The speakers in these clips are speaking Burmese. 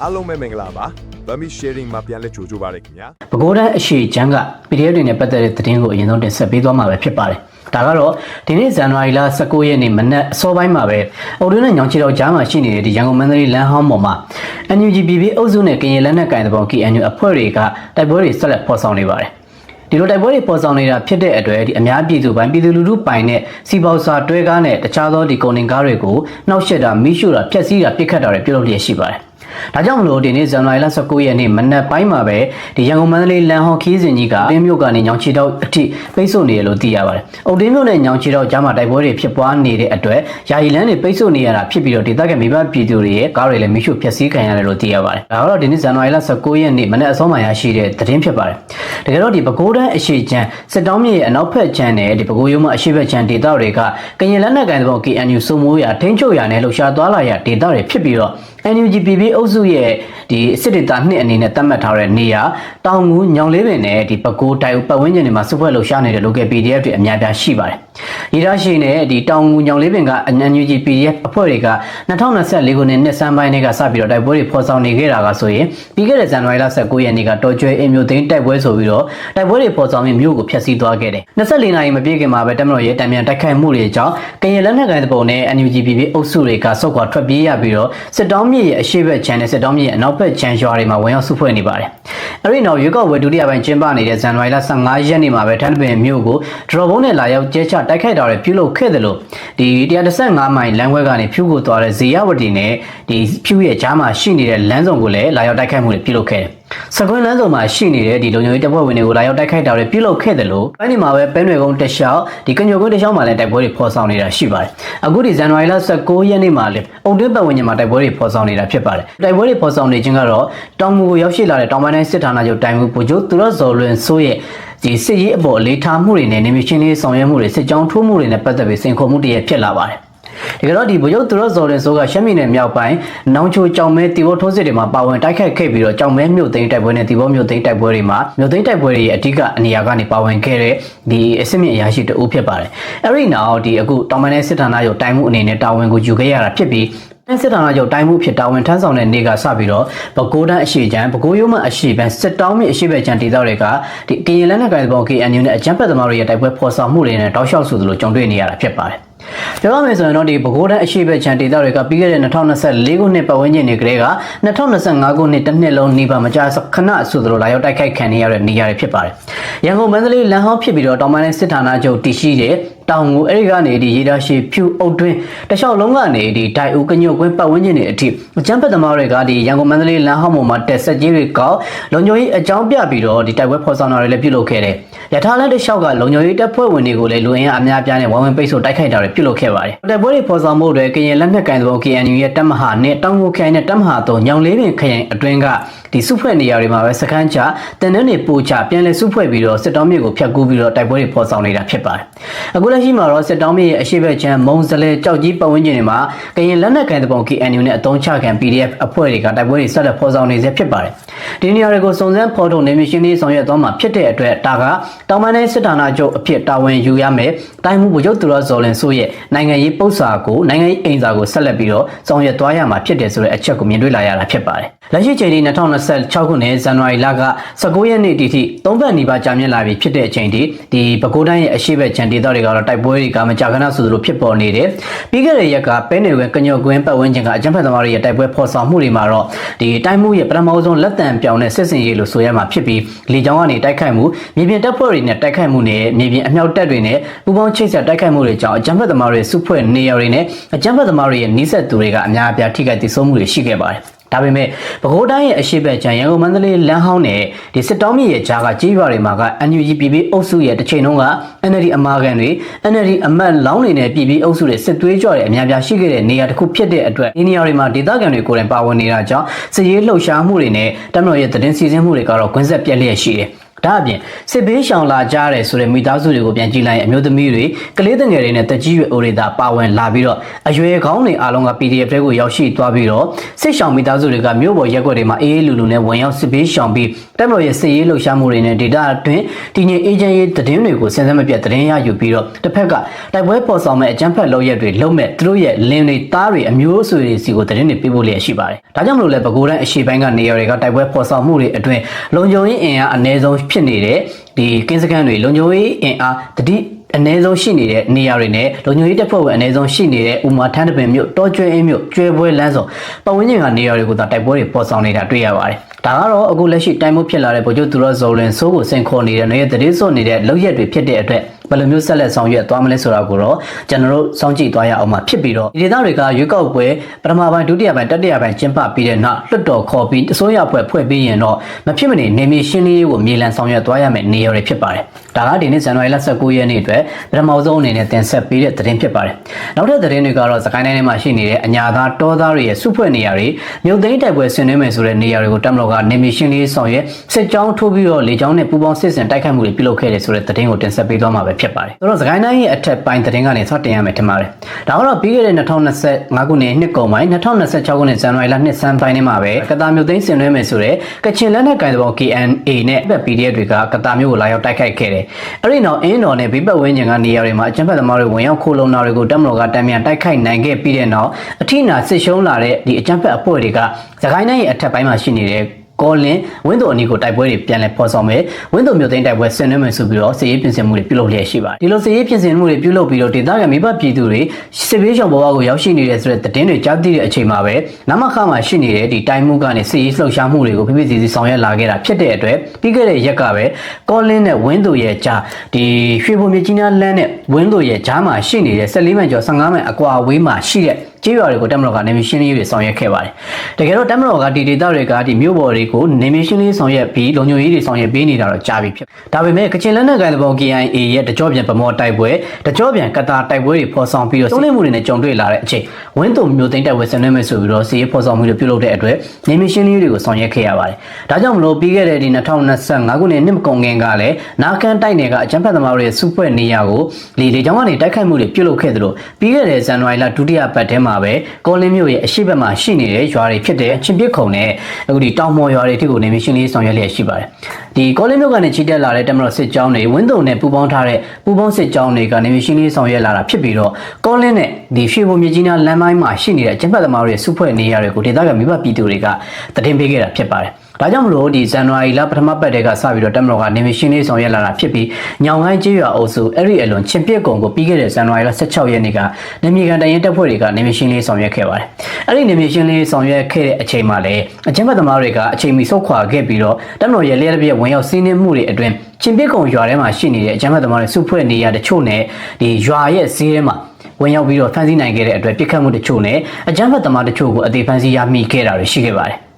အားလုံးပဲမင်္ဂလာပါ Bami sharing မှာပြန်လဲကြိုးပါရခင်ဗျာ ပဲခူးတိုင်းအရှိချမ်းက PDF တွေနဲ့ပတ်သက်တဲ့သတင်းကိုအရင်ဆုံးတင်ဆက်ပေးသွားမှာပဲဖြစ်ပါတယ်ဒါကတော့ဒီနေ့ဇန်နဝါရီလ19ရက်နေ့မနက်အစောပိုင်းမှာပဲအုတ်တွင်းနဲ့ညောင်ချီတော်ကြားမှာရှိနေတဲ့ဒီရန်ကုန်မန္တလေးလမ်းဟောင်းပေါ်မှာ NUGBB အုပ်စုနဲ့ကရင်လက်နက်ကင်တဲ့ပေါ် KNU အဖွဲ့တွေကတိုက်ပွဲတွေဆက်လက်ဖော်ဆောင်နေပါတယ်ဒီလိုတိုက်ပွဲတွေပေါ်ဆောင်နေတာဖြစ်တဲ့အတွက်ဒီအများပြည်သူပိုင်းပြည်သူလူထုပိုင်နဲ့စီပေါစာတွဲကားနဲ့တခြားသောဒီကုန်တင်ကားတွေကိုနှောက်ယှက်တာမိရှုတာဖျက်ဆီးတာပစ်ခတ်တာတွေပြုလုပ်လျက်ရှိပါတယ်ဒါကြောင့်မလို့ဒီနေ့ဇန်နဝါရီလ19ရက်နေ့မနက်ပိုင်းမှာပဲဒီရန်ကုန်မန္တလေးလမ်းဟောင်းခီးစဉ်ကြီးကတင်းမြို့ကနေညောင်ချီတောက်အထိပိတ်ဆို့နေတယ်လို့သိရပါတယ်။အုတ်တင်းမြို့နဲ့ညောင်ချီတောက်ကြားမှာတိုက်ပွဲတွေဖြစ်ပွားနေတဲ့အတွက်ယာယီလမ်းတွေပိတ်ဆို့နေရတာဖြစ်ပြီးတော့ဒေသခံမိဘပြည်သူတွေရဲ့ကားတွေလည်းမိရှုဖျက်ဆီးခံရတယ်လို့သိရပါတယ်။ဒါကတော့ဒီနေ့ဇန်နဝါရီလ19ရက်နေ့မနက်အစောပိုင်းရရှိတဲ့သတင်းဖြစ်ပါတယ်။တကယ်တော့ဒီပဲခူးတိုင်းအရှိချမ်းစစ်တောင်းမြေရဲ့အနောက်ဘက်ချမ်းနဲ့ဒီပဲခူးရုံးမှာအရှိဘက်ချမ်းဒေသတွေကကရင်လက်နက်ကိုင်တဲ့ပေါ် KNU စုံမိုးရထိန်းချုပ်ရနဲ့လှုပ်ရှားသွားလာရဒေသတွေဖြစ်ပြီးတော့ NUGBB အုပ်စုရဲ့ဒီစစ်ဒေသနှစ်အနေနဲ့သတ်မှတ်ထားတဲ့နေရာတောင်ငူညောင်လေးပင်နဲ့ဒီပဲခူးတိုင်ပတ်ဝန်းကျင်တွေမှာစုဖွဲ့လှုပ်ရှားနေတဲ့ local PDF တွေအများပြားရှိပါတယ်။ရည်ရရှိနဲ့ဒီတောင်ငူညောင်လေးပင်က NUGPDF အဖွဲ့တွေက2024ခုနှစ်နှစ်ဆန်းပိုင်းကစပြီးတော့တိုက်ပွဲတွေဖော်ဆောင်နေခဲ့တာကဆိုရင်ပြီးခဲ့တဲ့ဇန်နဝါရီလ19ရက်နေ့ကတော်ကျွဲအင်မျိုးသိန်းတိုက်ပွဲဆိုပြီးတော့တိုက်ပွဲတွေဖော်ဆောင်ပြီးမြို့ကိုဖျက်ဆီးသွားခဲ့တယ်။24နာရီမပြည့်ခင်မှာပဲတမတော်ရဲ့တံမြန်တိုက်ခိုက်မှုတွေကြောင့်ကရင်လက်နက်ကိုင်တဲ့ပုံနဲ့ NUGPB အုပ်စုတွေကစုခွာထွက်ပြေးရပြီးတော့စစ်တောင်းမြေရဲ့အရှိဘက်ချမ်းနဲ့စစ်တောင်းမြေရဲ့အနောက်ဘက်ချမ်းရွာတွေမှာဝင်ရောက်စုဖွဲ့နေပါတယ်။အဲဒီနောက်ရွေးကောက်ပွဲဒုတိယပိုင်းကျင်းပနေတဲ့ဇန်နဝါရီလ15ရက်နေ့မှာပဲထန်းပင်မြို့ကိုဒရော်ဘုံနဲ့လာရောက်ကျဲချတိုက်ခိုက်တာတွေပြုလုပ်ခဲ့တယ်လို့ဒီ115မိုင်လမ်းခွဲကနေဖြူကိုသွားတဲ့ဇေယဝတီနဲ့ဒီဖြူရဲ့ကြားမှာရှိနေတဲ့လမ်းစုံကိုလည်းလာရောက်တိုက်ခိုက်မှုတွေပြုလုပ်ခဲ့တယ်။စကွင်းလမ်းစုံမှာရှိနေတဲ့ဒီလုံခြုံရေးတပ်ဖွဲ့ဝင်တွေကိုလာရောက်တိုက်ခိုက်တာတွေပြုလုပ်ခဲ့တယ်လို့အဲဒီမှာပဲပဲနွယ်ကုန်းတလျှောက်ဒီကညိုကုန်းတလျှောက်မှာလည်းတိုက်ပွဲတွေဖော်ဆောင်နေတာရှိပါတယ်။အခုဒီဇန်နဝါရီလ19ရက်နေ့မှာလည်းအုတ်တွင်းပတ်ဝန်းကျင်မှာတိုက်ပွဲတွေဖော်ဆောင်နေတာဖြစ်ပါတယ်။တိုက်ပွဲတွေဖော်ဆောင်နေခြင်းကတော့တောင်ငူကိုရောက်ရှိလာတဲ့တောင်ပိုင်းတိုင်းစစ်ဌာနချုပ်တိုင်မှုဗိုလ်ချုပ်သူရဇော်လွင်စိုးရဲ့ဒီစစ်ရေးအပေါ်အလေးထားမှုတွေနဲ့နေမချင်းလေးဆောင်ရွက်မှုတွေစစ်ကြောင်းထိုးမှုတွေနဲ့ပတ်သက်ပြီးစိန်ခေါ်မှုတရဖြစ်လာပါတယ်ဒီကတော့ဒီဗိုလ်ချုပ်သူရဇော်လွင်စိုးကရှမ်းပြည်နယ်မြောက်ပိုင်းနောင်ချိုကြောင်မဲတီဘောထိုးစစ်တွေမှာပါဝင်တိုက်ခိုက်ခဲ့ပြီးတော့ကြောင်မဲမြို့သိမ်းတိုက်ပွဲနဲ့တီဘောမြို့သိမ်းတိုက်ပွဲတွေမှာမြို့သိမ်းတိုက်ပွဲတွေရဲ့အဓိကအနေရာကနေပါဝင်ခဲ့တဲ့ဒီအစစ်မြင့်အရာရှိတအုပ်ဖြစ်ပါတယ်အဲဒီနောက်ဒီအခုတောင်ပိုင်းနယ်စစ်ဌာနချုပ်တိုင်းမှုအနေနဲ့တာဝန်ကိုယူခဲ့ရတာဖြစ်ပြီးစစ်ဌာနချုပ်တိုင်းမှုဖြစ်တာဝန်ထမ်းဆောင်တဲ့နေ့ကစပြီးတော့ပဲခူးတိုင်းအရှိချမ်းပဲခူးရုံးမှအရှိပန်စစ်တောင်းမြစ်အရှိဘက်ချမ်းဒေသတွေကဒီကရင်လက်နက်ကိုင်တဲ့ပေါ် KNU နဲ့အကြမ်းဖက်သမားတွေရဲ့တိုက်ပွဲဖော်ဆောင်မှုတွေနဲ့တောက်လျှောက်ဆိုသလိုကြုံတွေ့နေရတာဖြစ်ပါတယ်ပြောရမယ်ဆိုရင်တော့ဒီပဲခူးတိုင်းအရှိဘက်ချမ်းဒေသတွေကပြီးခဲ့တဲ့2024ခုနှစ်ပတ်ဝန်းကျင်တွေကလေးက2025ခုနှစ်တစ်နှစ်လုံးနေပါမကြာခဏဆိုသလိုလာရောက်တိုက်ခိုက်ခံနေရတဲ့နေရာတွေဖြစ်ပါတယ်ရန်ကုန်မန္တလေးလမ်းဟောင်းဖြစ်ပြီးတော့တောင်ပိုင်းစစ်ဌာနချုပ်တည်ရှိတဲ့တောင်ငူအဲဒီကနေဒီရေဒါရှိဖြူအုတ်တွင်းတခြားလုံးကနေဒီတိုင်ဦးကညို့ကွင်းပတ်ဝန်းကျင်တွေအထိအကြမ်းဖက်သမားတွေကဒီရန်ကုန်မန္တလေးလမ်းဟောင်းပေါ်မှာတက်ဆက်ကြီးတွေကောက်လုံခြုံရေးအကြောင်းပြပြီးတော့ဒီတိုက်ပွဲဖော်ဆောင်တာတွေလည်းပြုလုပ်ခဲ့တယ်ရထားလမ်းတစ်လျှောက်ကလုံခြုံရေးတပ်ဖွဲ့ဝင်တွေကိုလည်းလူအင်အားအများပြားနဲ့ဝိုင်းဝန်းပိတ်ဆို့တိုက်ခိုက်တာတွေပြုလုပ်ခဲ့ပါတယ်တိုက်ပွဲတွေဖော်ဆောင်မှုတွေကရင်လက်နက်ကင်တဲ့ KNU ရဲ့တပ်မဟာနဲ့တောင်ငူခိုင်နဲ့တပ်မဟာ3ညောင်လေးပင်ခရိုင်အတွင်းကဒီစုဖွဲ့နေရာတွေမှာပဲစခန်းချတန်တဲ့နေပို့ချပြန်လည်စုဖွဲ့ပြီးတော့စစ်တောင်းမြေကိုဖျက်ကူးပြီးတော့တိုက်ပွဲတွေဖော်ဆောင်နေတာဖြစ်ပါတယ်အခုလက်ရှိမှာတော့စစ်တောင်းမြေရဲ့အရှိဘက်ချမ်းမုံစလဲကြောက်ကြီးပတ်ဝန်းကျင်တွေမှာကရင်လက်နက်ကင်တဲ့ KNU နဲ့အတုံးချခံ PDF အဖွဲ့တွေကတိုက်ပွဲတွေဆက်လက်ဖော်ဆောင်နေစေဖြစ်ပါတယ်ဒီနေရာတွေကိုစုံစမ်းဖော်ထုတ်နေမရှင်လေးဆောင်ရွက်သွားမှာဖြစ်တဲ့အတွက်ဒါကတောင်ပိုင်းတိုင်းစစ်ဌာနချုပ်အဖြစ်တာဝန်ယူရမယ်တိုင်းမှုဗိုလ်ချုပ်သူရဇော်လင်စိုးရဲ့နိုင်ငံရေးပု္ပ္ပစာကိုနိုင်ငံရေးအိမ်စာကိုဆက်လက်ပြီးတော့ဆောင်ရွက်သွားရမှာဖြစ်တယ်ဆိုတဲ့အချက်ကိုမြင်တွေ့လာရတာဖြစ်ပါတယ်လက်ရှိချိန်ဒီ2026ခုနှစ်ဇန်နဝါရီလက19ရက်နေ့ထိ3ပတ်နီးပါးကြာမြင့်လာပြီဖြစ်တဲ့အချိန်ဒီပဲခူးတိုင်းရဲ့အရှိဘက်ချန်ဒေသတွေကတော့တိုက်ပွဲတွေကမကြာခဏဆိုသလိုဖြစ်ပေါ်နေတယ်ပြီးခဲ့တဲ့ရက်ကပဲနေဝင်ကညော့ကွင်းပတ်ဝန်းကျင်ကအကြမ်းဖက်သမားတွေရဲ့တိုက်ပွဲဖော်ဆောင်မှုတွေမှာတော့ဒီတိုင်းမှုရဲ့ပထမဆုံးလက်တံပြောင်းတဲ့စစ်စင်ရေးလို့ဆိုရမှာဖြစ်ပြီးလေကြောင်းကနေတိုက်ခိုက်မှုမြေပြင်တပ်ဖွဲ့တွေနဲ့တိုက်ခိုက်မှုနဲ့မြေပြင်အမြောက်တပ်တွေနဲ့ပူးပေါင်းချိတ်ဆက်တိုက်ခိုက်မှုတွေကြောင့်အကြမ်းဖက်သမားတွေစုဖွဲ့နေရာတွေနဲ့အကြမ်းဖက်သမားတွေရဲ့နှိစက်သူတွေကအများအပြားထိခိုက်ဒေဆုံးမှုတွေရှိခဲ့ပါတယ်ဒါပေမဲ့ပဲခူးတိုင်းရဲ့အရှိဘက်ချမ်းရန်ကုန်မန္တလေးလမ်းဟောင်းနဲ့ဒီစစ်တောင်းမြေရဲ့ကြားကကြေးရွာတွေမှာက NUGBB အုပ်စုရဲ့တစ်ချိန်လုံးက NLD အမာခံတွေ NLD အမတ်လောင်းတွေနဲ့ပြည်ပြီးအုပ်စုတွေစစ်သွေးကြွတွေအများပြားရှိခဲ့တဲ့နေရာတစ်ခုဖြစ်တဲ့အတွက်ဒီနေရာတွေမှာဒေသခံတွေကိုယ်တိုင်ပါဝင်နေတာကြောင့်စစ်ရေးလှုပ်ရှားမှုတွေနဲ့တပ်မတော်ရဲ့သတင်းစီစဉ်မှုတွေကတော့ကွင်းဆက်ပြက်လျက်ရှိတယ် ဒါအပြင်စစ်ဘေးရှောင်လာကြတဲ့ဆိုတဲ့မိသားစုတွေကိုပြန်ကြည့်လိုက်ရင်အမျိုးသမီးတွေကလေးငယ်တွေနဲ့တက်ကြီးရွယ်အိုတွေသာပါဝင်လာပြီးတော့အရွယ်ကောင်းတွေအားလုံးက PDF တွေကိုရောက်ရှိသွားပြီးတော့စစ်ရှောင်မိသားစုတွေကမြို့ပေါ်ရက်ွက်တွေမှာအေးအေးလူလူနဲ့ဝင်ရောက်စစ်ဘေးရှောင်ပြီးတပ်မတော်ရဲ့စစ်ရေးလှုပ်ရှားမှုတွေနဲ့ဒေတာအတွင်းတည်ငြိမ်အေဂျင့်ရေးသတင်းတွေကိုစင်စက်မပြတ်သတင်းရယူပြီးတော့တစ်ဖက်ကတိုက်ပွဲပေါ်ဆောင်မဲ့အကြမ်းဖက်လုပ်ရက်တွေလုပ်မဲ့သူတို့ရဲ့လင်းတွေသားတွေအမျိုးအဆွေတွေစီကိုသတင်းတွေပေးဖို့လျက်ရှိပါတယ်။ဒါကြောင့်မလို့လဲပဲခူးတိုင်းအရှေ့ပိုင်းကနေရာတွေကတိုက်ပွဲပေါ်ဆောင်မှုတွေအတွင်းလုံခြုံရေးအင်အားအနည်းဆုံးဖြစ်နေတဲ့ဒီကင်းစကန်တွေလုံခြုံရေးအင်အားတတိအနည်းဆုံးရှိနေတဲ့နေရာတွေနဲ့လုံခြုံရေးတပ်ဖွဲ့ဝင်အနည်းဆုံးရှိနေတဲ့ဥမာထန်းတပင်မြို့တောကျွဲအင်းမြို့ကျွဲပွဲလမ်းဆောင်ပတ်ဝန်းကျင်ကနေရာတွေကိုတိုက်ပွဲတွေပေါ်ဆောင်နေတာတွေ့ရပါတယ်။ဒါကတော့အခုလက်ရှိတိုင်းမှုဖြစ်လာတဲ့ဗိုလ်ချုပ်သူရဇော်လွင်စိုးကိုစင်ခေါ်နေတဲ့နေရာတရေစော့နေတဲ့လောက်ရက်တွေဖြစ်တဲ့အတွက်ဘယ်လိုမျိုးဆက်လက်ဆောင်ရွက်သွားမလဲဆိုတာကိုတော့ကျွန်တော်တို့စောင့်ကြည့်သွားရအောင်မှာဖြစ်ပြီးတော့ဒီဒေသတွေကရွေးကောက်ပွဲပထမပိုင်းဒုတိယပိုင်းတတိယပိုင်းကျင်းပပြီးတဲ့နောက်လွှတ်တော်ခေါ်ပြီးအစိုးရဖွဲ့ပြီးရင်တော့မဖြစ်မနေနေမြေရှင်းလင်းရေးကိုမြေလံဆောင်ရွက်သွားရမယ့်နေရာတွေဖြစ်ပါတယ်။ဒါကဒီနေ့ဇန်နဝါရီလ19ရက်နေ့အတွက်ပထမဆုံးအနေနဲ့တင်ဆက်ပေးတဲ့သတင်းဖြစ်ပါတယ်။နောက်ထပ်သတင်းတွေကတော့စကိုင်းတိုင်းထဲမှာရှိနေတဲ့အညာသားတောသားတွေရဲ့စုဖွဲ့နေရာတွေမြို့သိမ်းတိုက်ပွဲဆင်နွှဲမယ်ဆိုတဲ့နေရာတွေကိုတပ်မတော်ကနေမြေရှင်းလင်းရေးဆောင်ရွက်စစ်ကြောင်းထိုးပြီးတော့လေကြောင်းနဲ့ပူးပေါင်းစစ်ဆင်တိုက်ခိုက်မှုတွေပြုလုပ်ခဲ့တယ်ဆိုတဲ့သတင်းကိုတင်ဆက်ပေးသွားမှာပဲဖြစ်ပါတယ်။ဆိုတော့စကိုင်းတိုင်းရဲ့အထက်ပိုင်းသတင်းကနေစတင်ရမယ်ထင်ပါတယ်။ဒါကတော့ပြီးခဲ့တဲ့2025ခုနှစ်နှစ်ကုန်ပိုင်း2026ခုနှစ်ဇန်နဝါရီလ2ဆန်းပိုင်းထဲမှာပဲကတာမြို့သိမ်းဆင်နွှဲမယ်ဆိုတဲ့ကချင်လက်နက်ကိုင်သဘော KNA နဲ့ PDF တွေကကတာမြို့ကိုလာရောက်တိုက်ခိုက်ခဲ့တယ်။အဲ့ဒီနောက်အင်းတော်နဲ့ဘေးပတ်ဝန်းကျင်ကနေရာတွေမှာအကြမ်းဖက်သမားတွေဝင်ရောက်ခိုးလုံတာတွေကိုတပ်မတော်ကတံမြန်တိုက်ခိုက်နိုင်ခဲ့ပြီးတဲ့နောက်အထိနာစစ်ရှုံးလာတဲ့ဒီအကြမ်းဖက်အဖွဲ့တွေကစကိုင်းတိုင်းရဲ့အထက်ပိုင်းမှာရှိနေတဲ့ကောလင်းဝင်းတို့အနီးကိုတိုက်ပွဲတွေပြန်လည်ဖော်ဆောင်မယ်ဝင်းတို့မြို့သိမ်းတိုက်ပွဲဆင်နွှဲမယ်ဆိုပြီးတော့စစ်ရေးပြင်ဆင်မှုတွေပြုလုပ်လျက်ရှိပါတယ်ဒီလိုစစ်ရေးပြင်ဆင်မှုတွေပြုလုပ်ပြီးတော့ဒေသခံမိဘပြည်သူတွေစစ်ဘေးရှောင်ဘဝကိုရောက်ရှိနေတဲ့ဆိုတဲ့သတင်းတွေကြားသိတဲ့အချိန်မှာပဲနမခမှာရှိနေတဲ့ဒီတိုင်းမှုကနေစစ်ရေးလှုပ်ရှားမှုတွေကိုဖိဖိစီစီဆောင်ရွက်လာခဲ့တာဖြစ်တဲ့အတွက်ပြီးခဲ့တဲ့ရက်ကပဲကောလင်းနဲ့ဝင်းတို့ရဲ့ကြားဒီရွှေဘုံမြကြီးနားလမ်းနဲ့ဝင်းတို့ရဲ့ကြားမှာရှိနေတဲ့14မိုင်ကျော်15မိုင်အကွာအဝေးမှာရှိတဲ့ကျေးရွာတွေကိုတပ်မတော်ကနေမြေရှင်းလင်းရေးတွေဆောင်ရွက်ခဲ့ပါတယ်။တကယ်တော့တပ်မတော်ကဒီဒေသတွေကဒီမြို့ပေါ်တွေကိုနေမြေရှင်းလင်းဆောင်ရွက်ပြီးလုံခြုံရေးတွေဆောင်ရွက်ပေးနေတာတော့ကြားပြီဖြစ်။ဒါပေမဲ့ကချင်လက်နက်ကိုင်တပ် KIA ရဲ့တကြောပြန်ဗမော်တိုက်ပွဲတကြောပြန်ကတာတိုက်ပွဲတွေဖော်ဆောင်ပြီးတော့စုံလင်မှုတွေနဲ့ကြုံတွေ့လာတဲ့အချိန်ဝင်းတုံမြို့သိမ်းတိုက်ပွဲဆင်နွှဲမယ်ဆိုပြီးတော့စီရေးဖော်ဆောင်မှုတွေပြုလုပ်တဲ့အတွက်နေမြေရှင်းလင်းရေးတွေကိုဆောင်ရွက်ခဲ့ရပါတယ်။ဒါကြောင့်မလို့ပြီးခဲ့တဲ့ဒီ2025ခုနှစ်နှစ်မကုန်ခင်ကလည်းနာခန်တိုက်နယ်ကအကြမ်းဖက်သမားတွေရဲ့စုဖွဲ့နေရာကိုလေကြောင်းကနေတိုက်ခိုက်မှုတွေပြုလုပ်ခဲ့သလိုပြီးခဲ့တဲ့ဇန်နဝါရီလဒုတိယပတ်ထဲမှာပဲကောလင်းမြို့ရဲ့အရှိတ်ဘက်မှာရှိနေတဲ့ရွာတွေဖြစ်တဲ့ချင်းပစ်ခုံနဲ့အခုဒီတောင်မော်ရွာတွေထိကိုနေမြေရှင်းလင်းဆောင်ရွက်လျက်ရှိပါတယ်။ဒီကောလင်းမြို့ကနေချီတက်လာတဲ့တမတော်စစ်ကြောင်းတွေဝင်းတုံနဲ့ပူးပေါင်းထားတဲ့ပူးပေါင်းစစ်ကြောင်းတွေကနေမြေရှင်းလင်းဆောင်ရွက်လာတာဖြစ်ပြီးတော့ကောလင်းနဲ့ဒီရွှေဘုံမြကြီးနားလမ်းပိုင်းမှာရှိနေတဲ့အကျဉ်းဖက်သမားတွေရဲ့စုဖွဲ့နေရာတွေကိုဒေသခံမိဘပြည်သူတွေကသတင်းပေးခဲ့တာဖြစ်ပါတယ်။ဒါကြောင့်မလို့ဒီဇန်နဝါရီလပထမပတ်တည်းကစပြီးတော့တပ်မတော်ကနေမြေရှင်းလင်းဆောင်ရွက်လာတာဖြစ်ပြီးညောင်ကိုင်းကျေးရွာအုပ်စုအဲ့ဒီအလွန်ချင်းပြစ်ကုံကိုပြီးခဲ့တဲ့ဇန်နဝါရီလ16ရက်နေ့ကနေမြေကန်တရင်တပ်ဖွဲ့တွေကနေမြေရှင်းလင်းဆောင်ရွက်ခဲ့ပါတယ်။အဲ့ဒီနေမြေရှင်းလင်းဆောင်ရွက်ခဲ့တဲ့အချိန်မှာလည်းအကျဉ်းဖက်သမားတွေကအချိန်မီဆုတ်ခွာခဲ့ပြီးတော့တပ်မတော်ရဲ့လျှက်တစ်ပြက်ဝင်ရောက်စီးနင်းမှုတွေအတွင်းချင်းပြစ်ကုံရွာထဲမှာရှိနေတဲ့အကျဉ်းဖက်သမားတွေစုဖွဲ့နေရတဲ့ချို့နဲ့ဒီရွာရဲ့ဈေးထဲမှာဝင်ရောက်ပြီးတော့ဖမ်းဆီးနိုင်ခဲ့တဲ့အတွက်ပြစ်ခတ်မှုတချို့နဲ့အကြမ်းဖက်သမားတချို့ကိုအသေးဖမ်းဆီးရမိခဲ့တာတွေရှိခဲ့ပါတယ်။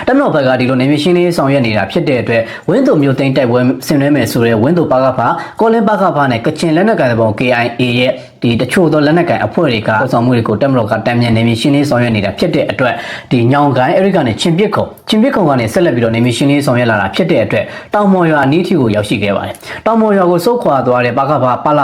တပ်မတော်ဘက်ကဒီလိုနေမြေရှင်းလင်းဆောင်ရွက်နေတာဖြစ်တဲ့အတွက်ဝင်းတုံမြို့သိမ်းတိုက်ပွဲဆင်နွှဲမယ်ဆိုတဲ့ဝင်းတုံပါကဖာကောလင်းပါကဖာနဲ့ကချင်လက်နက်ကိုင်တပ် KIA ရဲ့ဒီတချို့သောလက်နက်ကိုင်အဖွဲ့တွေကပေါ်ဆောင်မှုတွေကိုတပ်မတော်ကတမ်းမြန်နေမြေရှင်းလင်းဆောင်ရွက်နေတာဖြစ်တဲ့အတွက်ဒီညောင်ကိုင်းအဲဒီကနေချင်းပစ်ခုံကနေဆက်လက်ပြီးတော့နေမြေရှင်းလင်းဆောင်ရွက်လာတာဖြစ်တဲ့အတွက်တောင်မော်ရွာအနီးထိကိုရောက်ရှိခဲ့ပါတယ်။တောင်မော်ရွာကိုစုခွာသွားတဲ့ပါကဖာပါလာ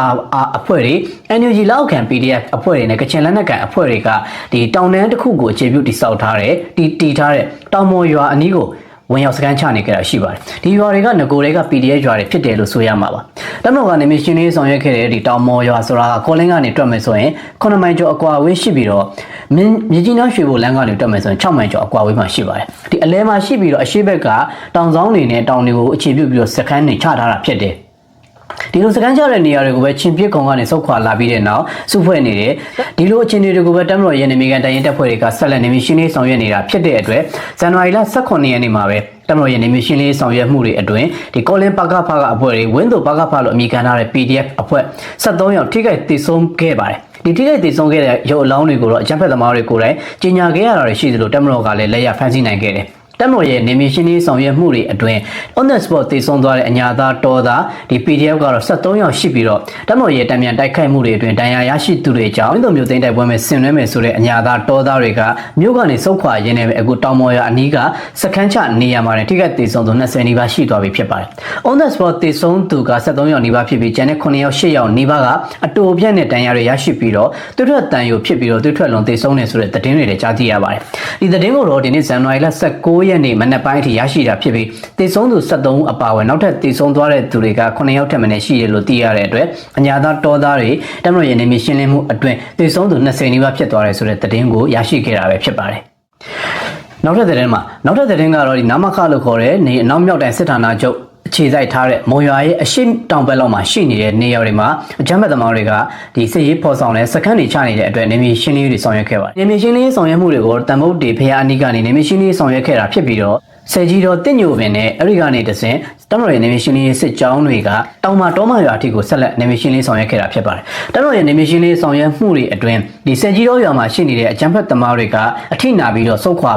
အဖွဲ့တွေ NUG လောက်ခံ PDF အဖွဲ့တွေနဲ့ကချင်လက်နက်ကိုင်အဖွဲ့တွေကဒီတောင်တန်းတစ်ခုကိုအခြေပြုတည်ဆောက်ထားတဲ့တီထားတဲ့တောင်မော်ရွာအနီးကိုဝင်ရောက်စကန်ချနေကြတာရှိပါတယ်ဒီရွာတွေကငကိုတွေက PDF ရွာတွေဖြစ်တယ်လို့ဆိုရမှာပါတပ်မတော်ကနေမြေရှင်းလင်းဆောင်ရွက်ခဲ့တဲ့ဒီတောင်မော်ရွာဆိုတာကောလင်းကနေတွက်မယ်ဆိုရင်9မိုင်ကျော်အကွာဝေးရှိပြီးတော့မြကြီးနားရွှေဘိုလမ်းကနေတွက်မယ်ဆိုရင်6မိုင်ကျော်အကွာဝေးမှာရှိပါတယ်ဒီအလဲမှာရှိပြီးတော့အရှိဘက်ကတောင်ဆောင်တွေနဲ့တောင်တွေကိုအခြေပြုပြီးတော့စကန်နေချထားတာဖြစ်တယ်ဒီလိုစကန်ကြတဲ့နေရာတွေကိုပဲချင်းပြစ်ကုံကနေစုတ်ခွာလာပြီးတဲ့နောက်စုဖွဲ့နေတယ်ဒီလိုအခြေအနေတွေကိုပဲတပ်မတော်ရဲ့နေမြေကန်တရင်တပ်ဖွဲ့တွေကဆက်လက်နေမြေရှင်းလင်းဆောင်ရွက်နေတာဖြစ်တဲ့အတွက်ဇန်နဝါရီလ18ရက်နေ့မှာပဲတပ်မတော်ရဲ့နေမြေရှင်းလင်းဆောင်ရွက်မှုတွေအတွင်းဒီကောလင်းပါကဖာကအဖွဲ့တွေဝင်းတို့ပါကဖာလို့အမည်ခံထားတဲ့ PDF အဖွဲ့73ရောက်ထိခိုက်တည်ဆုံခဲ့ပါတယ်ဒီထိခိုက်တည်ဆုံခဲ့တဲ့ရုပ်အလောင်းတွေကိုတော့အကြမ်းဖက်သမားတွေကိုယ်တိုင်ကြီးညာခဲ့ရတာတွေရှိသလိုတပ်မတော်ကလည်းလက်ရဖမ်းဆီးနိုင်ခဲ့တယ် တက်မော်ရဲ့နေမီရှင်းလေးဆောင်ရွက်မှုတွေအတွင်း on the spot တည်ဆုံသွားတဲ့အညာသားတော်သားဒီ PDF ကတော့73ယောက်ရှိပြီးတော့တက်မော်ရဲ့တံမြန်တိုက်ခိုက်မှုတွေအတွင်းဒဏ်ရာရရှိသူတွေကြောင့်မြို့သိမ်းတိုက်ပွဲမဲ့ဆင်နွှဲမယ်ဆိုတဲ့အညာသားတော်သားတွေကမြို့ကနေစုတ်ခွာရင်းနဲ့ပဲအခုတောင်မော်ရအနီးကစခန်းချနေရမှာနဲ့ထိခိုက်တည်ဆုံသူ20နီးပါးရှိသွားပြီဖြစ်ပါတယ် on the spot တည်ဆုံသူက73ယောက်နီးပါးဖြစ်ပြီးကျန်တဲ့9ယောက်10ယောက်နီးပါးကအတူပြန့်တဲ့ဒဏ်ရာတွေရရှိပြီးတော့တွတ်ထွက်တန်ယူဖြစ်ပြီးတော့တွတ်ထွက်လုံးတည်ဆုံနေဆိုတဲ့သတင်းတွေလည်းကြားသိရပါတယ်ဒီသတင်းကိုတော့ဒီနေ့ဇန်နဝါရီလ19ရက်နေ့မနက်ပိုင်းအထိရရှိတာဖြစ်ပြီးတည်ဆုံသူ73ဦးအပါအဝင်နောက်ထပ်တည်ဆုံသွားတဲ့သူတွေက9ယောက်ထက်မနည်းရှိတယ်လို့သိရတဲ့အတွက်အညာသားတော်သားတွေတမလို့ရဲ့နေမီရှင်းလင်းမှုအတွင်းတည်ဆုံသူ20နီးပါးဖြစ်သွားတယ်ဆိုတဲ့သတင်းကိုရရှိခဲ့တာပဲဖြစ်ပါတယ်နောက်ထပ်သတင်းကတော့ဒီနာမခလို့ခေါ်တဲ့နေအနောက်မြောက်တိုင်းစစ်ဌာနချုပ်အခြေစိုက်ထားတဲ့မုံရွာရဲ့အရှိတောင်ဘက်လောက်မှာရှိနေတဲ့နေရာတွေမှာအကြမ်းဖက်သမားတွေကဒီစစ်ရေးဖော်ဆောင်တဲ့စခန်းတွေချနေတဲ့အတွက်နေမီရှင်းလင်းတွေဆောင်ရွက်ခဲ့ပါတယ်။နေမီရှင်းလင်းဆောင်ရွက်မှုတွေကိုတန်ဖို့တေဖျားအနီးကနေနေမီရှင်းလင်းဆောင်ရွက်ခဲ့တာဖြစ်ပြီးတော့ဆယ်ကြီးတော်တင့်ညိုပင်နဲ့အဲ့ဒီကနေတဆင့်တမတော်ရဲ့နေမီရှင်းလင်းစစ်ကြောင်းတွေကတောင်မတော်မရွာအထိကိုဆက်လက်နေမီရှင်းလင်းဆောင်ရွက်ခဲ့တာဖြစ်ပါတယ်။တမတော်ရဲ့နေမီရှင်းလင်းဆောင်ရွက်မှုတွေအတွင်းဒီဆယ်ကြီးတော်ရွာမှာရှိနေတဲ့အကြမ်းဖက်သမားတွေကအထိနာပြီးတော့ဆုတ်ခွ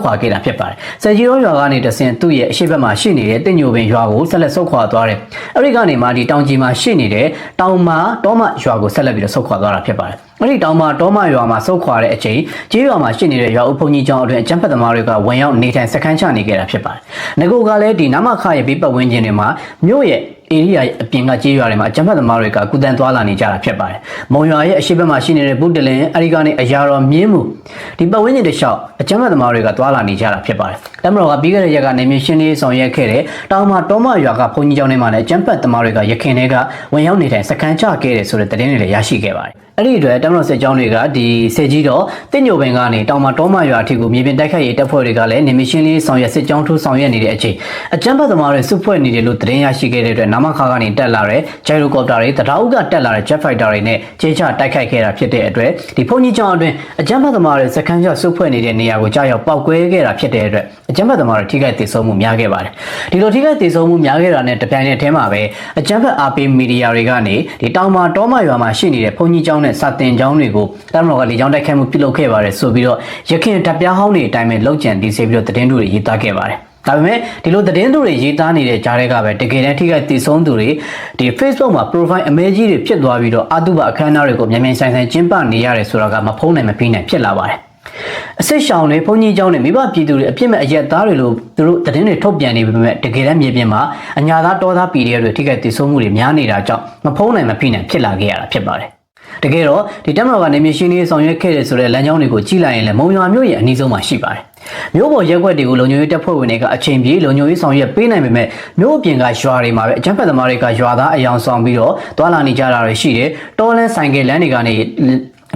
ာခဲ့တာဖြစ်ပါတယ်။ဆယ်ကြီးတော်ရွာကနေတဆင့်သူ့ရဲ့အရှိဘက်မှာရှိနေတဲ့တင့်ညိုပင်ရွာကိုဆက်လက်ဆုတ်ခွာသွားတယ်။အဲ့ဒီကနေမှဒီတောင်ကြီးမှာရှိနေတဲ့တောင်မတော်မရွာကိုဆက်လက်ပြီးတော့ဆုတ်ခွာသွားတာဖြစ်ပါတယ်။အဲ့ဒီတောင်မတော်မရွာမှာဆုတ်ခွာတဲ့အချိန်ကျေးရွာမှာရှိနေတဲ့ရွာဦးဘုံကြီးကျောင်းအတွင်းအကြမ်းဖက်သမားတွေကဝင်ရောက်နေထိုင်စခန်းချနေခဲ့တာဖြစ်ပါတယ်။ငကိုကလည်းဒီနမခရဲ့ဘေးပတ်ဝန်းကျင်တွေမှာမြို့ရဲ့area အပြင်ကကြေးရွာတွေမှာအကြမ်းဖက်သမားတွေကကုသန်သွားလာနေကြတာဖြစ်ပါတယ်။မုံရွာရဲ့အရှိဘက်မှာရှိနေတဲ့ဘုဒ္ဓလင်အဲဒီကနေအရာတော်မြင်းမှုဒီပတ်ဝန်းကျင်တစ်လျှောက်အကြမ်းဖက်သမားတွေကသွားလာနေကြတာဖြစ်ပါတယ်။တမတော်ကပြီးခဲ့တဲ့ရက်ကနေမြေရှင်းလေးဆောင်ရွက်ခဲ့တဲ့တောင်မတော်မရွာကဘုံကြီးကျောင်းထဲမှာလည်းအကြမ်းဖက်သမားတွေကရခင်တွေကဝင်ရောက်နေထိုင်စခန်းချခဲ့တယ်ဆိုတဲ့သတင်းတွေလည်းရရှိခဲ့ပါတယ်။အဲ့ဒီအတွက်တမတော်စစ်ကြောင်းတွေကဒီစစ်ကြီးတော့တင့်ညိုပင်ကနေတောင်မတော်မရွာအထိကိုမြေပြင်တိုက်ခိုက်ရေးတပ်ဖွဲ့တွေကလည်းနေမြေရှင်းလေးဆောင်ရွက်စစ်ကြောင်းထိုးဆောင်ရွက်နေတဲ့အချိန်အကြမ်းဖက်သမားတွေစုဖွဲ့နေတယ်လို့သတင်းရရှိခဲ့တဲ့အတွက်နမခကနေတက်လာတဲ့ဂျိုင်ရိုကော်ပတာတွေတရာဥကတက်လာတဲ့ jet fighter တွေနဲ့ခြေချတိုက်ခိုက်ခဲ့တာဖြစ်တဲ့အတွက်ဒီဘုံကြီးကျောင်းအတွင်းအကြမ်းဖက်သမားတွေစခန်းချစုဖွဲ့နေတဲ့နေရာကိုကြားရောက်ပောက်ကွဲခဲ့တာဖြစ်တဲ့အတွက်အကြမ်းဖက်သမားတွေထိခိုက်ဒေဆုံးမှုများခဲ့ပါတယ်ဒီလိုထိခိုက်ဒေဆုံးမှုများခဲ့တာနဲ့တပြိုင်နက်တည်းမှာပဲအကြမ်းဖက်အားပေးမီဒီယာတွေကနေဒီတောင်မတော်မရွာမှာရှိနေတဲ့ဘုံကြီးကျောင်းနဲ့စာတင်ကျောင်းတွေကိုတမတော်ကလေကြောင်းတိုက်ခိုက်မှုပြုလုပ်ခဲ့ပါတယ်ဆိုပြီးတော့ရခင်တပ်ပြားဟောင်းတွေအတိုင်းပဲလုံခြံတည်စေပြီးတော့သတင်းတွေရေးသားခဲ့ပါတယ်ဒါပေမဲ့ဒီလိုသတင်းတွေရေးသားနေတဲ့ကြားတွေကပဲတကယ်တမ်းထိခိုက်တည်ဆုံးသူတွေဒီ Facebook မှာ profile အမဲကြီးတွေဖြစ်သွားပြီးတော့အတုပအခမ်းအနားတွေကိုမြန်မြန်ဆိုင်ဆိုင်ကျင်းပနေရတယ်ဆိုတာကမဖုံးနိုင်မပြီးနိုင်ဖြစ်လာပါတယ်အစစ်ရှောင်းတွေဘုန်းကြီးကျောင်းတွေမိဘပြည်သူတွေအပြစ်မဲ့အရက်သားတွေလို့သူတို့သတင်းတွေထုတ်ပြန်နေပေမဲ့တကယ်တမ်းမြေပြင်မှာအညာသားတော်သား PDF တွေထိခိုက်တည်ဆုံးမှုတွေများနေတာကြောင့်မဖုံးနိုင်မပြီးနိုင်ဖြစ်လာခဲ့ရတာဖြစ်ပါတယ်တကယ်တော့ဒီတက်မတော်ကနေမြေရှင်းလေးဆောင်ရွက်ခဲ့တဲ့ဆိုတဲ့လမ်းကြောင်းတွေကိုကြည့်လိုက်ရင်လည်းမုံရွာမြို့ရဲ့အနီးဆုံးမှာရှိပါတယ်မြို့ပေါ်ရက်ွက်တွေကိုလုံခြုံရေးတပ်ဖွဲ့ဝင်တွေကအချိန်ပြေလုံခြုံရေးဆောင်ရွက်ပေးနိုင်ပေမဲ့မြို့အပြင်ကရွာတွေမှာပဲအကြမ်းဖက်သမားတွေကရွာသားအယောင်ဆောင်ပြီးတော့တွာလာနေကြတာတွေရှိတယ်တော်လန်းဆိုင်ကလမ်းတွေကန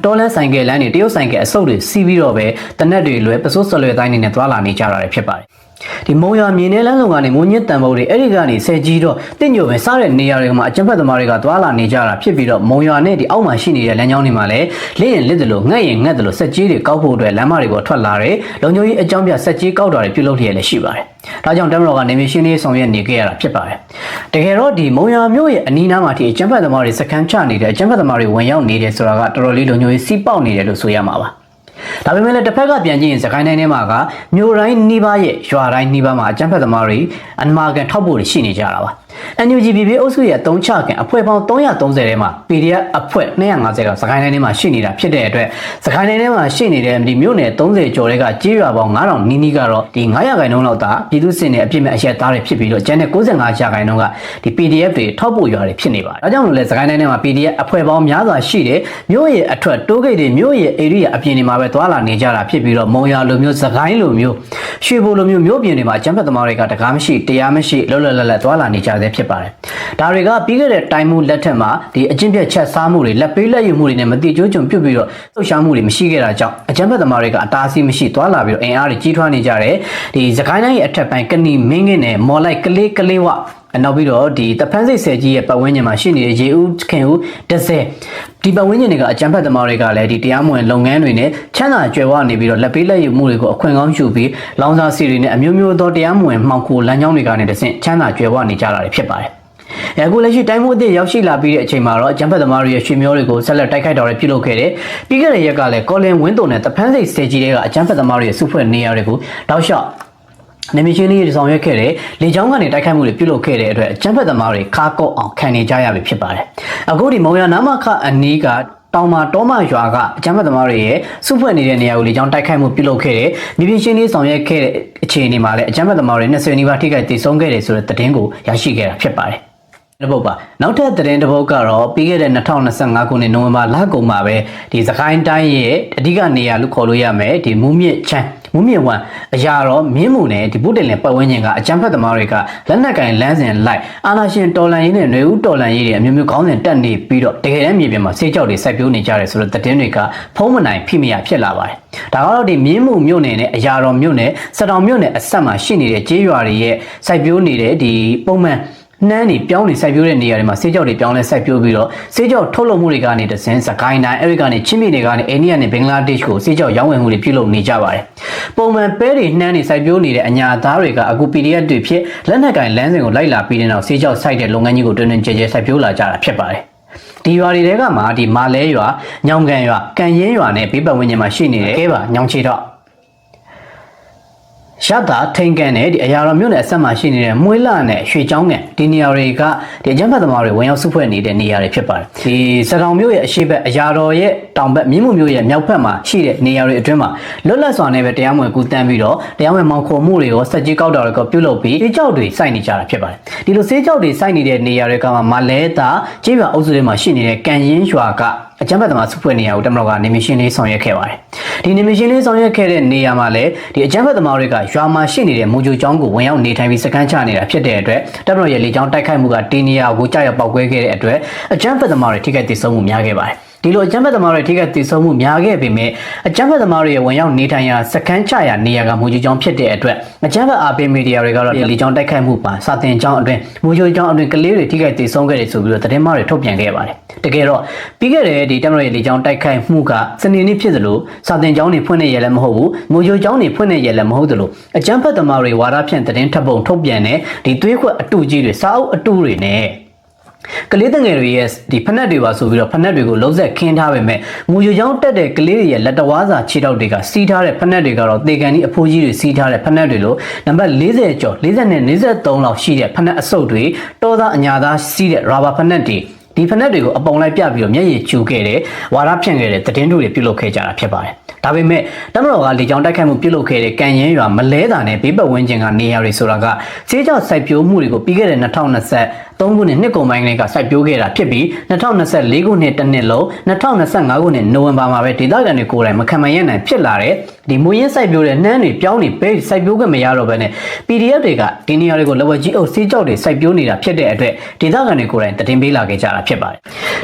ေတော်လန်းဆိုင်ကလမ်းတွေတရုတ်ဆိုင်ကအစုပ်တွေစီးပြီးတော့ပဲတနက်တွေလွယ်ပစိုးစလွယ်တိုင်းနေနဲ့တွာလာနေကြတာတွေဖြစ်ပါတယ်ဒီမုံရွာမြေနယ်လမ်းဆောင်ကနေမုံညစ်တန်ဖို့တွေအဲ့ဒီကနေဆယ်ကြီးတော့တင့်ညိုပဲစားတဲ့နေရာတွေမှာအကြမ်းဖက်သမားတွေကတွာလာနေကြတာဖြစ်ပြီးတော့မုံရွာနဲ့ဒီအောက်မှာရှိနေတဲ့လမ်းကြောင်းတွေမှာလည်းလက်ရင်လက်တယ်လို့ငှက်ရင်ငှက်တယ်လို့စက်ကြီးတွေကောက်ဖို့အတွက်လမ်းမတွေပေါ်ထွက်လာတယ်လုံခြုံရေးအကြောင်းပြစက်ကြီးကောက်တာတွေပြုလုပ်ရလည်းရှိပါတယ်ဒါကြောင့်တမတော်ကနေမြေရှင်းလေးဆောင်ရွက်နေခဲ့ရတာဖြစ်ပါတယ်တကယ်တော့ဒီမုံရွာမြို့ရဲ့အနီးနားမှာဒီအကြမ်းဖက်သမားတွေစခန်းချနေတဲ့အကြမ်းဖက်သမားတွေဝင်ရောက်နေတယ်ဆိုတာကတော်တော်လေးလုံခြုံရေးစီးပေါက်နေတယ်လို့ဆိုရမှာပါဒါပေမဲ့လည်းတစ်ဖက်ကပြန်ကြည့်ရင်စကိုင်းတိုင်းထဲမှာကမြို့တိုင်းနှီးပါးရဲ့ရွာတိုင်းနှီးပါးမှာအကြမ်းဖက်သမားတွေအနမာကန်ထောက်ပို့ရှိနေကြတာပါNUGBB အုပ်စုရဲ့3ချကန်အဖွဲ့ပေါင်း330ထဲမှာ PDF အဖွဲ့250ကစကိုင်းတိုင်းထဲမှာရှိနေတာဖြစ်တဲ့အတွက်စကိုင်းတိုင်းထဲမှာရှိနေတဲ့ဒီမြို့နယ်30ကျော်တွေကကြေးရွာပေါင်း9000နီးနီးကတော့ဒီ900ခန့်လောက်သာပြည်သူစစ်နဲ့အပြစ်မဲ့အရက်သားတွေဖြစ်ပြီးတော့ကျန်တဲ့95ရာခိုင်နှုန်းကဒီ PDF တွေထောက်ပို့ရွာတွေဖြစ်နေပါတယ်။ဒါကြောင့်လို့လဲစကိုင်းတိုင်းထဲမှာ PDF အဖွဲ့ပေါင်းများစွာရှိတယ်မြို့ရဲ့အထွက်တိုးဂိတ်တွေမြို့ရဲ့ area အပြင်တွေမှာပဲသွာလာနေကြတာဖြစ်ပြီးတော့မုံရွာလိုမျိုးစကိုင်းလိုမျိုးရွှေဘိုလိုမျိုးမြို့ပြင်တွေမှာအကြမ်းဖက်သမားတွေကတကားမရှိတရားမရှိလောလောလတ်လတ်သွာလာနေကြတယ်ဖြစ်ပါတယ်။ဒါတွေကပြီးခဲ့တဲ့တိုင်းမှုလက်ထက်မှာဒီအကျင့်ပြတ်ချက်စားမှုတွေလက်ပေးလက်ယူမှုတွေနဲ့မတိကျိုးကြုံပြုတ်ပြီးတော့လှုပ်ရှားမှုတွေမရှိခဲ့တာကြောင့်အကြမ်းဖက်သမားတွေကအတားအဆီးမရှိသွားလာပြီးတော့အင်အားတွေကြီးထွားနေကြတယ်။ဒီစကိုင်းတိုင်းရဲ့အထက်ပိုင်းကဏီမင်းကင်းနဲ့မော်လိုက်ကလေးဝနောက်ပြီးတော့ဒီတဖန်းစိတ်ဆယ်ကြီးရဲ့ပတ်ဝန်းကျင်မှာရှိနေတဲ့ရေဦးခင်ဦးဒဇယ်ဒီပတ်ဝန်းကျင်တွေကအကြမ်းဖက်သမားတွေကလည်းဒီတရားမဝင်လုပ်ငန်းတွေနဲ့ချမ်းသာကြွယ်ဝနေပြီးတော့လက်ပေးလက်ယူမှုတွေကိုအခွင့်ကောင်းယူပြီးလောင်စာဆီတွေနဲ့အမျိုးမျိုးသောတရားမဝင်မှောင်ခိုလမ်းကြောင်းတွေကနေတဆင့်ချမ်းသာကြွယ်ဝနေကြတာဖြစ်ပါတယ်။အခုလက်ရှိတိုင်းမှုအသစ်ရောက်ရှိလာပြီးတဲ့အချိန်မှာတော့အကြမ်းဖက်သမားတွေရဲ့ရွှေမျိုးတွေကိုဆက်လက်တိုက်ခိုက်တော်ရပြုလုပ်ခဲ့တယ်။ပြီးခဲ့တဲ့ရက်ကလည်းကော်လင်ဝင်းတုံနဲ့တဖန်းစိတ်ဆယ်ကြီးတွေကအကြမ်းဖက်သမားတွေရဲ့စုဖွဲ့နေရာတွေကိုတောက်လျှောက် နေမချင်းလေးတွေဆောင်ရွက်ခဲ့တဲ့လေကြောင်းကနေတိုက်ခိုက်မှုတွေပြုလုပ်ခဲ့တဲ့အတွက်အကြမ်းဖက်သမားတွေခါကော့အောင်ခံနေကြရပြီဖြစ်ပါတယ်အခုဒီမုံရနာမခအနီးကတောင်မာတောမရွာကအကြမ်းဖက်သမားတွေရဲ့စုဖွဲ့နေတဲ့နေရာကိုလေကြောင်းတိုက်ခိုက်မှုပြုလုပ်ခဲ့တဲ့မြေပြင်ရှင်းလေးဆောင်ရွက်ခဲ့တဲ့အခြေအနေမှာလည်းအကြမ်းဖက်သမားတွေ20နီးပါးထိခိုက်ဒေဆုံးခဲ့တယ်ဆိုတဲ့သတင်းကိုရရှိခဲ့တာဖြစ်ပါတယ်တပုတ်ပါနောက်ထပ်သတင်းတစ်ပုတ်ကတော့ပြီးခဲ့တဲ့2025ခုနှစ်နိုဝင်ဘာလကုန်မှာပဲဒီစကိုင်းတိုင်းရဲ့အဓိကနေရာလို့ခေါ်လို့ရမယ်ဒီမူးမြင့်ချမ်းမူးမြင့်ဝမ်အရာတော့မြင်းမှုနဲ့ဒီဗုဒ္ဓလင်ပတ်ဝန်းကျင်ကအကြမ်းဖက်သမားတွေကလက်နက်ကင်လမ်းစဉ်လိုက်အာနာရှင်တော်လန်ရေးနဲ့ຫນွေဦးတော်လန်ရေးတွေအမျိုးမျိုးခေါင်းစဉ်တက်နေပြီးတော့တကယ်တမ်းမြေပြင်မှာစေးကြောက်တွေစိုက်ပျိုးနေကြတယ်ဆိုတော့သတင်းတွေကဖုံးမနိုင်ဖိမရဖြစ်လာပါတယ်ဒါကတော့ဒီမြင်းမှုမြို့နယ်နဲ့အရာတော်မြို့နယ်စတောင်မြို့နယ်အဆက်မှာရှိနေတဲ့ကျေးရွာတွေရဲ့စိုက်ပျိုးနေတဲ့ဒီပုံမှန်နှမ်းတွေပြောင်းနေစိုက်ပျိုးတဲ့နေရာတွေမှာဆေးကြောက်တွေပြောင်းလဲစိုက်ပျိုးပြီးတော့ဆေးကြောက်ထုတ်လုပ်မှုတွေကနေတဆင်းစကိုင်းတိုင်းအဲဒီကနေချင်းပြည်နယ်ကနေအိန္ဒိယနဲ့ဘင်္ဂလားဒေ့ရှ်ကိုဆေးကြောက်ရောင်းဝယ်မှုတွေပြုလုပ်နေကြပါတယ်။ပုံမှန်ပဲတွေနှမ်းတွေစိုက်ပျိုးနေတဲ့အညာသားတွေကအခု PDF တွေဖြစ်လက်နက်ကင်လမ်းစဉ်ကိုလိုက်လာပြီးတဲ့နောက်ဆေးကြောက်စိုက်တဲ့လုပ်ငန်းကြီးကိုတွင်တွင်ကျယ်ကျယ်စိုက်ပျိုးလာကြတာဖြစ်ပါတယ်။ဒီရွာတွေကမှဒီမာလဲရွာညောင်ကန်ရွာကန်ရင်ရွာနဲ့ဘေးပတ်ဝန်းကျင်မှာရှိနေတဲ့ကဲပါညောင်ချီတော့ရတာထိန်ကန်နဲ့ဒီအရာတော်မြို့နယ်အဆက်မှာရှိနေတဲ့မွေးလာနဲ့ရွှေချောင်းကန်ဒီနေရာတွေကဒီအကြမ်းဖက်သမားတွေဝင်ရောက်စုဖွဲ့နေတဲ့နေရာတွေဖြစ်ပါတယ်ဒီစတောင်မြို့ရဲ့အရှေ့ဘက်အရာတော်ရဲ့တောင်ဘက်မြင်းမှုမြို့ရဲ့မြောက်ဘက်မှာရှိတဲ့နေရာတွေအတွင်းမှာလွတ်လပ်စွာနဲ့ပဲတရားမဝင်ကူးတန်းပြီးတော့တရားဝင်မောင်ခေါ်မှုတွေကိုစက်ကြီးကောက်တာတွေကိုပြုလုပ်ပြီးဆေးကြောက်တွေစိုက်နေကြတာဖြစ်ပါတယ်ဒီလိုဆေးကြောက်တွေစိုက်နေတဲ့နေရာတွေကမှမလဲတာကျေးရွာအုပ်စုတွေမှာရှိနေတဲ့ကန်ရင်ရွာကအကြမ်းဖက်သမားစုဖွဲ့နေရာကိုတမတော်ကနေမရှင်လေးဆောင်ရွက်ခဲ့ပါတယ်ဒီနေမရှင်လေးဆောင်ရွက်ခဲ့တဲ့နေရာမှာလည်းဒီအကြမ်းဖက်သမားတွေကရွာမှာရှိနေတဲ့မူဂျိုကျောင်းကိုဝင်ရောက်နေထိုင်ပြီးစကန်ချနေတာဖြစ်တဲ့အတွက်တမတော်ရဲ့လေကြောင်းတိုက်ခိုက်မှုကဒီနေရာကိုကြာရောက်ပောက်ကွဲခဲ့တဲ့အတွက်အကြမ်းဖက်သမားတွေထိခိုက်ဒေဆုံးမှုများခဲ့ပါတယ်ဒီလိုအကြမ်းဖက်သမားတွေထိခိုက်ဒေဆုံးမှုများခဲ့ပေမဲ့အကြမ်းဖက်သမားတွေရဲ့ဝင်ရောက်နေထိုင်ရာစကန်ချရာနေရာကမူဂျိုကျောင်းဖြစ်တဲ့အတွက်အကြမ်းဖက်အာပေမီဒီယာတွေကတော့လေကြောင်းတိုက်ခိုက်မှုပါစာတင်ကျောင်းအတွင်းမူဂျိုကျောင်းအတွင်းကလေးတွေထိခိုက်ဒေဆုံးခဲ့တယ်ဆိုပြီးတော့သတင်းမှားတွေထုတ်ပြန်ခဲ့ပါတယ်တကယ်တော့ပြီးခဲ့တဲ့ဒီတမတော်ရဲ့လေကြောင်းတိုက်ခိုက်မှုကစနေနေ့ဖြစ်သလိုစာတင်ကျောင်းတွေဖွင့်နေရလည်းမဟုတ်ဘူးမူဂျိုကျောင်းတွေဖွင့်နေရလည်းမဟုတ်သလိုအကြမ်းဖက်သမားတွေဝါဒဖြန့်သတင်းထပ်ပုံထုတ်ပြန်တဲ့ဒီသွေးခွက်အတူကြီးတွေစာအုပ်အတူတွေနဲ့ကလေးတငယ်တွေရဲ့ဒီဖက်နှက်တွေပါဆိုပြီးတော့ဖက်နှက်တွေကိုလုံးဆက်ခင်းထားပေမဲ့မူရကြောင်းတက်တဲ့ကလေးတွေရဲ့လက်တဝါးစာခြေထောက်တွေကစီးထားတဲ့ဖက်နှက်တွေကတော့တေကန်ဒီအဖိုးကြီးတွေစီးထားတဲ့ဖက်နှက်တွေလို့နံပါတ်40ကျော်40နဲ့43လောက်ရှိတဲ့ဖက်နှက်အစုပ်တွေတောသားအညာသားစီးတဲ့ရာဘာဖက်နှက်တွေဒီဖက်နှက်တွေကိုအပုံလိုက်ပြပြီးတော့မျက်ရည်ကျူခဲ့တဲ့ဝါဒဖြန့်ခဲ့တဲ့သတင်းတွေပြုလုပ်ခဲ့ကြတာဖြစ်ပါတယ်ဒါပေမဲ့တမတော်ကလေကြောင်းတိုက်ခိုက်မှုပြုလုပ်ခဲ့တဲ့ကန်ရင်ရွာမလဲတာနဲ့ဘေးပတ်ဝန်းကျင်ကနေရာတွေဆိုတာကဆေးကြောက်စိုက်ပျိုးမှုတွေကိုပြီးခဲ့တဲ့2023ခုနှစ်နှစ်ကုန်ပိုင်းကစိုက်ပျိုးခဲ့တာဖြစ်ပြီး2024ခုနှစ်တစ်နှစ်လုံး2025ခုနှစ်နိုဝင်ဘာမှာပဲဒေသခံတွေကိုယ်တိုင်မခံမရနိုင်ဖြစ်လာတဲ့ဒီမူရင်းစိုက်ပျိုးတဲ့နှမ်းတွေပြောင်းနေပဲစိုက်ပျိုးခွင့်မရတော့ဘဲနဲ့ PDF တွေကဒီနေရာတွေကိုလက်ဝဲကြီးအုပ်ဆေးကြောက်တွေစိုက်ပျိုးနေတာဖြစ်တဲ့အတွက်ဒေသခံတွေကိုယ်တိုင်တင်ပေးလာခဲ့ကြတာဖြစ်ပါတယ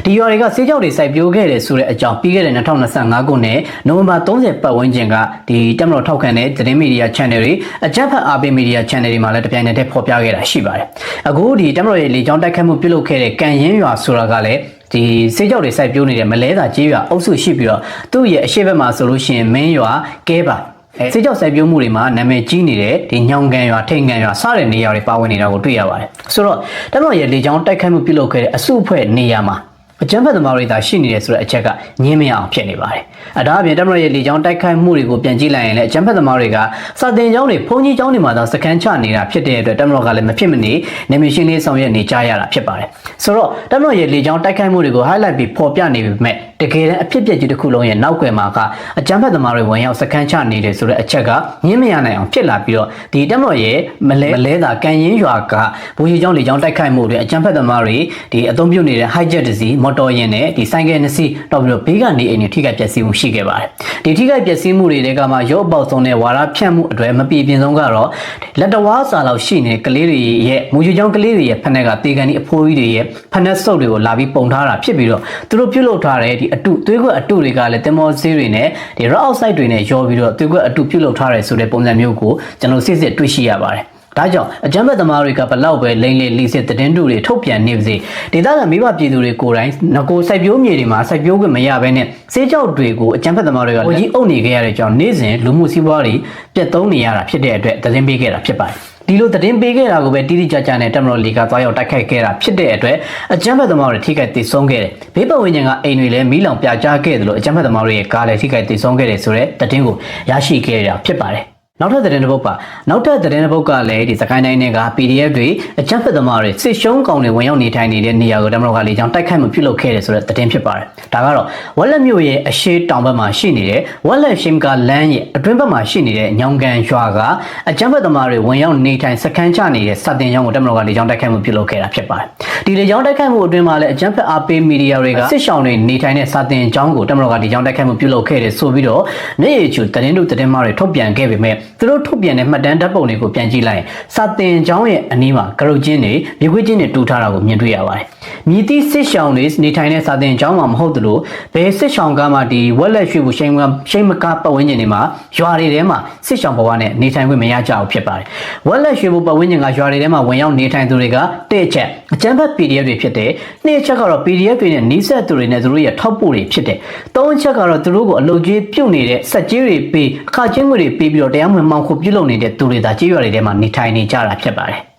်ဒီရွာတွေကဆေးကြောက်တွေစိုက်ပျိုးခဲ့တယ်ဆိုတဲ့အကြောင်းပြီးခဲ့တဲ့2025ခုနှစ်နိုဝင်ဘာ30ပတ်ဝန်းကျင်ကဒီတက်မတော်ထောက်ခံတဲ့သတင်းမီဒီယာ channel တွေအကြမ်းဖက်အားပေးမီဒီယာ channel တွေမှာလည်းတပြိုင်နက်တည်းဖော်ပြခဲ့တာရှိပါတယ်အခုဒီတက်မတော်ရဲ့လေကြောင်းတိုက်ခတ်မှုပြုလုပ်ခဲ့တဲ့ကန်ရင်ရွာဆိုတာကလည်းဒီစေးကြောက်တွေစိုက်ပျိုးနေတဲ့မလဲတာကျေးရွာအုပ်စုရှိပြီးတော့သူ့ရဲ့အရှိတ်ဘက်မှာဆိုလို့ရှိရင်မင်းရွာကဲပါစေးကြောက်စိုက်ပျိုးမှုတွေမှာနာမည်ကြီးနေတဲ့ဒီညောင်ကန်ရွာထိန်ကန်ရွာစတဲ့နေရာတွေပါဝင်နေတာကိုတွေ့ရပါတယ်ဆိုတော့တက်မတော်ရဲ့လေကြောင်းတိုက်ခတ်မှုပြုလုပ်ခဲ့တဲ့အစုအဖွဲ့နေရာမှာအကြမ်းဖက်သမားတွေသာရှိနေတယ်ဆိုတဲ့အချက်ကညင်းမရအောင်ဖြစ်နေပါတယ်။ဒါအပြင်တမရရဲ့လေကြောင်းတိုက်ခိုက်မှုတွေကိုပြန်ကြည့်လိုက်ရင်လည်းအကြမ်းဖက်သမားတွေကစာတင်ကျောင်းတွေဘုံကြီးကျောင်းတွေမှာသာစကန်ချနေတာဖြစ်တဲ့အတွက်တမရကလည်းမဖြစ်မနေနေမရှင်လေးဆောင်ရွက်နေကြရတာဖြစ်ပါတယ်။ဆိုတော့တမရရဲ့လေကြောင်းတိုက်ခိုက်မှုတွေကို highlight ပြီးဖော်ပြနေပေမဲ့တကယ်တမ်းအဖြစ်အပျက်ကြီးတစ်ခုလုံးရဲ့နောက်ွယ်မှာကအကြမ်းဖက်သမားတွေဝင်ရောက်စကန်ချနေတယ်ဆိုတဲ့အချက်ကညင်းမရနိုင်အောင်ဖြစ်လာပြီးတော့ဒီတမရရဲ့မလဲတာကန်ရင်ရွာကဘုံကြီးကျောင်းလေကြောင်းတိုက်ခိုက်မှုတွေအကြမ်းဖက်သမားတွေဒီအသုံးပြုနေတဲ့ hijack တစီမော်တော်ယာဉ်နဲ့ဒီဆိုင်ကယ်နှစ်စီးတော့ပြီးတော့ဘေးကနေအိမ်တွေထိခိုက်ပျက်စီးမှုရှိခဲ့ပါတယ်ဒီထိခိုက်ပျက်စီးမှုတွေကမှရုပ်အပေါက်ဆုံးတဲ့ဝါဒဖြန့်မှုအတွက်မပြေပြင်းဆုံးကတော့လက်တဝါးစာလောက်ရှိနေတဲ့ကလေးတွေရဲ့မူယူချောင်းကလေးတွေရဲ့ဖက်နှက်ကတေကန်ဒီအဖိုးကြီးတွေရဲ့ဖက်နှက်စုပ်တွေကိုလာပြီးပုံထားတာဖြစ်ပြီးတော့သူတို့ပြုတ်လုထားတဲ့ဒီအတုသွေးခွက်အတုတွေကလည်းတင်မောဆေးတွေနဲ့ဒီ raw outside တွေနဲ့ရောပြီးတော့သွေးခွက်အတုပြုတ်လုထားတယ်ဆိုတဲ့ပုံစံမျိုးကိုကျွန်တော်စစ်စစ်တွေ့ရှိရပါတယ်ဒါကြောင့်အကြမ်းဖက်သမားတွေကဘလောက်ပဲလိမ့်လေလိစစ်သတင်းတူတွေထုတ်ပြန်နေပါစေဒေသခံမိဘပြည်သူတွေကိုယ်တိုင်ငကိုစိုက်ပျိုးမြေတွေမှာစိုက်ပျိုးခွင့်မရဘဲနဲ့စေးကြောက်တွေကိုအကြမ်းဖက်သမားတွေကလက်ကြီးအုပ်နေခဲ့ရတဲ့ကြောင့်နေ့စဉ်လူမှုစီးပွားတွေပြတ်သုံးနေရတာဖြစ်တဲ့အတွက်သတင်းပေးခဲ့တာဖြစ်ပါတယ်ဒီလိုသတင်းပေးခဲ့တာကိုပဲတိတိကျကျနဲ့တက်မတော်လီကသွားရောက်တိုက်ခိုက်ခဲ့တာဖြစ်တဲ့အတွက်အကြမ်းဖက်သမားတွေထိခိုက်ဒေဆုံးခဲ့တယ်ဘေးပတ်ဝန်းကျင်ကအိမ်တွေလည်းမီးလောင်ပြာကျခဲ့တယ်လို့အကြမ်းဖက်သမားတွေရဲ့ကားလည်းထိခိုက်ဒေဆုံးခဲ့တယ်ဆိုတဲ့သတင်းကိုရရှိခဲ့တာဖြစ်ပါတယ် နောက်ထပ်သတင်းတစ်ပုဒ်ပါနောက်ထပ်သတင်းတစ်ပုဒ်ကလည်းဒီစကိုင်းတိုင်းက PDF တွေအကြမ်းဖက်သမားတွေစစ်ရှုံးကောင်တွေဝင်ရောက်နေထိုင်နေတဲ့နေရာကိုတမတော်ကလေကြောင်းတိုက်ခိုက်မှုပြုလုပ်ခဲ့တယ်ဆိုတဲ့သတင်းဖြစ်ပါတယ်ဒါကတော့ဝက်လက်မြို့ရဲ့အရှေ့တောင်ဘက်မှာရှိနေတဲ့ဝက်လက်ရှိမ်ကလမ်းရဲ့အတွင်းဘက်မှာရှိနေတဲ့ညောင်ကန်ရွာကအကြမ်းဖက်သမားတွေဝင်ရောက်နေထိုင်စခန်းချနေတဲ့စတင်ကြောင်းကိုတမတော်ကလေကြောင်းတိုက်ခိုက်မှုပြုလုပ်ခဲ့တာဖြစ်ပါတယ်ဒီလေကြောင်းတိုက်ခိုက်မှုအတွင်းမှာလည်းအကြမ်းဖက်အားပေးမီဒီယာတွေကစစ်ရှောင်တွေနေထိုင်တဲ့စတင်ကြောင်းကိုတမတော်ကလေကြောင်းတိုက်ခိုက်မှုပြုလုပ်ခဲ့တယ်ဆိုပြီးတော့နေရီချူသတင်းတို့သတင်းမှားတွေထုတ်ပြန်ခဲ့ပေမဲ့သူတို့ထုတ်ပြန်တဲ့မှတ်တမ်းဓာတ်ပုံတွေကိုပြန်ကြည့်လိုက်ရင်စာတင်ကျောင်းရဲ့အနီးမှာကရုတ်ချင်းတွေမြေခွေးချင်းတွေတူထားတာကိုမြင်တွေ့ရပါတယ်။မြည်သည့်စစ်ရှောင်းတွေနေထိုင်တဲ့စာတင်ကျောင်းမှာမဟုတ်သလိုဘယ်စစ်ရှောင်းကမှဒီဝက်လက်ရွှေဘူးရှိန်မကားပတ်ဝန်းကျင်တွေမှာရွာတွေထဲမှာစစ်ရှောင်းဘဝနဲ့နေထိုင်ခွင့်မရကြဘူးဖြစ်ပါတယ်။ဝက်လက်ရွှေဘူးပတ်ဝန်းကျင်ကရွာတွေထဲမှာဝင်ရောက်နေထိုင်သူတွေကတစ်ချက်အကြမ်းဖက် PDF တွေဖြစ်တယ်။နှစ်ချက်ကတော့ PDF တွေနဲ့နှိစက်သူတွေနဲ့သူတို့ရဲ့ထောက်ပို့တွေဖြစ်တယ်။သုံးချက်ကတော့သူတို့ကိုအလုပ်ကြီးပြုတ်နေတဲ့စက်ကြီးတွေပေးအခါချင်းငွေတွေပေးပြီးတော့တရားမဝင်မှောင်ခိုပြုတ်လုပ်နေတဲ့သူတွေဒါကြေးရွာတွေထဲမှာနေထိုင်နေကြတာဖြစ်ပါတယ်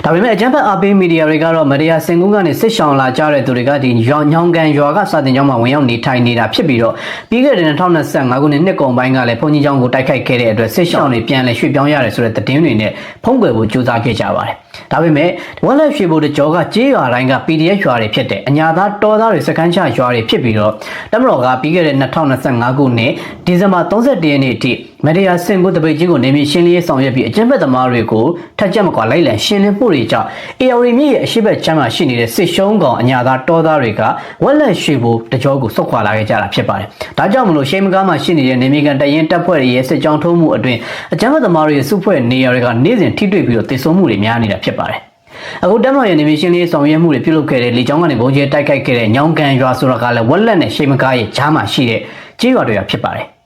ဒါပေမဲ့အကြမ်းဖက်အားပေးမီဒီယာတွေကတော့မရယာစင်ကူးကနေစစ်ရှောင်လာကြတဲ့သူတွေကဒီညောင်ကန်ရွာကစာတင်ကျောင်းမှာဝင်ရောက်နေထိုင်နေတာဖြစ်ပြီးတော့ပြီးခဲ့တဲ့2025ခုနှစ်နှစ်ကုန်ပိုင်းကလည်းဘုန်းကြီးကျောင်းကိုတိုက်ခိုက်ခဲ့တဲ့အတွက်စစ်ရှောင်တွေပြန်လည်ရွှေ့ပြောင်းရတယ်ဆိုတဲ့သတင်းတွေနဲ့ဖုံးကွယ်ဖို့ကြိုးစားခဲ့ကြပါတယ်ဒါပေမဲ့ဝက်လက်ရွှေဘိုတကြောကကြေးရွာတိုင်းက PDF ရွာတွေဖြစ်တဲ့အညာသားတော်သားတွေစခန်းချရွာတွေဖြစ်ပြီးတော့တမတော်ကပြီးခဲ့တဲ့2025ခုနှစ်ဒီဇင်ဘာ31ရက်နေ့အထိမရယာစင်ကူးတပိတ်ချင်းကိုနေမြေရှင်းလင်းရေးဆောင်ရွက်ပြီးအကြမ်းဖက်သမားတွေကိုထပ်ကြက်မကွာလိုက်လံရှင်းလင်းမှုတွေကြောင့် AR မြစ်ရဲ့အရှိတ်ချမ်းမှာရှိနေတဲ့စစ်ရှုံးကောင်အညာသားတော်သားတွေကဝက်လက်ရွှေဘိုတကြောကိုဆုတ်ခွာလာခဲ့ကြတာဖြစ်ပါတယ်ဒါကြောင့်မလို့ရှိန်မကားမှာရှိနေတဲ့နေမြေကန်တရင်တပ်ဖွဲ့တွေရဲ့စစ်ကြောင်းထိုးမှုအတွင်းအကြမ်းဖက်သမားတွေရဲ့စုဖွဲ့နေရာတွေကနေ့စဉ်ထိတွေ့ပြီးတော့တည်ဆုံမှုတွေများနေတာဖြစ်ပါတယ်အခုတမန်ရဲ့နေမီရှင်လေးဆောင်ရွက်မှုတွေပြုလုပ်ခဲ့တဲ့လေကြောင်းကနေဘုံကျဲတိုက်ခိုက်ခဲ့တဲ့ညောင်ကန်ရွာဆိုတာကလည်းဝက်လက်နဲ့ရှိမကားရဲ့ဂျားမှာရှိတဲ့ကြေးရွာတွေကဖြစ်ပါတယ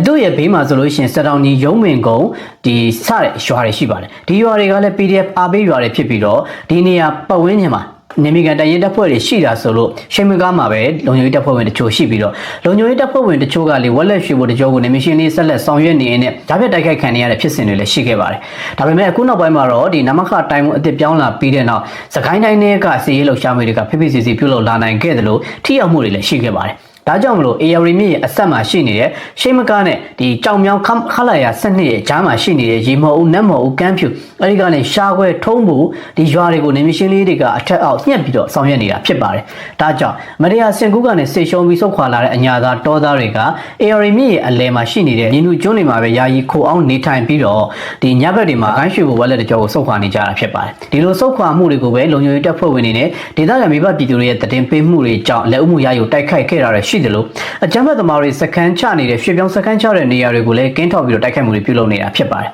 ်သူ့ရဲ့ဘေးမှာဆိုလို့ရှိရင်စတောင်ကြီးရုံးမင်ကုန်းဒီစတဲ့ရွာတွေရှိပါတယ်ဒီရွာတွေကလည်း PDF အားပေးရွာတွေဖြစ်ပြီးတော့ဒီနေရာပတ်ဝန်းကျင်မှာနေမီကန်တရင်တပ်ဖွဲ့တွေရှိတာဆိုလို့ရှိမကားမှာပဲလုံခြုံရေးတပ်ဖွဲ့ဝင်တချို့ရှိပြီးတော့လုံခြုံရေးတပ်ဖွဲ့ဝင်တချို့ကလေဝက်လက်ရွှေဘိုတကြောကိုနေမီရှင်လေးဆက်လက်ဆောင်ရွက်နေရင်ဓာတ်ပြတိုက်ခိုက်ခံရတဲ့ဖြစ်စဉ်တွေလည်းရှိခဲ့ပါတယ်ဒါပေမဲ့အခုနောက်ပိုင်းမှာတော့ဒီနမခတိုင်းမှုအစ်စ်ပြောင်းလာပြီးတဲ့နောက်စကိုင်းတိုင်းကစီရေးလှုပ်ရှားမှုတွေကဖိဖိစီစီပြုလုပ်လာနိုင်ခဲ့တယ်လို့ထိရောက်မှုတွေလည်းရှိခဲ့ပါတယ်ဒါကြောင့်မလို့ AR မြစ်ရဲ့အဆက်မှာရှိနေတဲ့ရှိမကားနဲ့ဒီကြောင်မြောင်းခလာရ12ရဲ့ဂျားမှာရှိနေတဲ့ရေမော်ဦးနတ်မော်ဦးကမ်းဖြူအဲဒီကနေရှားခွဲထုံးဖို့ဒီရွာတွေကိုနေမရှင်လေးတွေကအထက်အောက်ညှက်ပြီးတော့ဆောင်ရွက်နေတာဖြစ်ပါတယ်ဒါကြောင့်မရယာစင်ကူးကနေဆေရှုံးပြီးဆုတ်ခွာလာတဲ့အညာသားတောသားတွေက AR မြစ်ရဲ့အလဲမှာရှိနေတဲ့ညီနူကျွန်းတွေမှာပဲယာယီခိုအောင်နေထိုင်ပြီးတော့ဒီညဘက်တွေမှာဂိုင်းရွှေဘဝက်လက်တကြောကိုဆုတ်ခွာနေကြတာဖြစ်ပါတယ်ဒီလိုဆုတ်ခွာမှုတွေကိုပဲလုံခြုံရေးတပ်ဖွဲ့ဝင်တွေနဲ့ဒေသခံမိဘပြည်သူတွေရဲ့တည်င်းပေးမှုတွေကြောင့်လက်ဦးမှုရယူတိုက်ခိုက်ခဲ့တာရှိတယ်လို့အကြမ်းဖက်သမားတွေစခန်းချနေတဲ့ရွှေပြောင်းစခန်းချတဲ့နေရာတွေကိုလည်းကင်းထောက်ပြီးတော့တိုက်ခိုက်မှုတွေပြုလုပ်နေတာဖြစ်ပါတယ်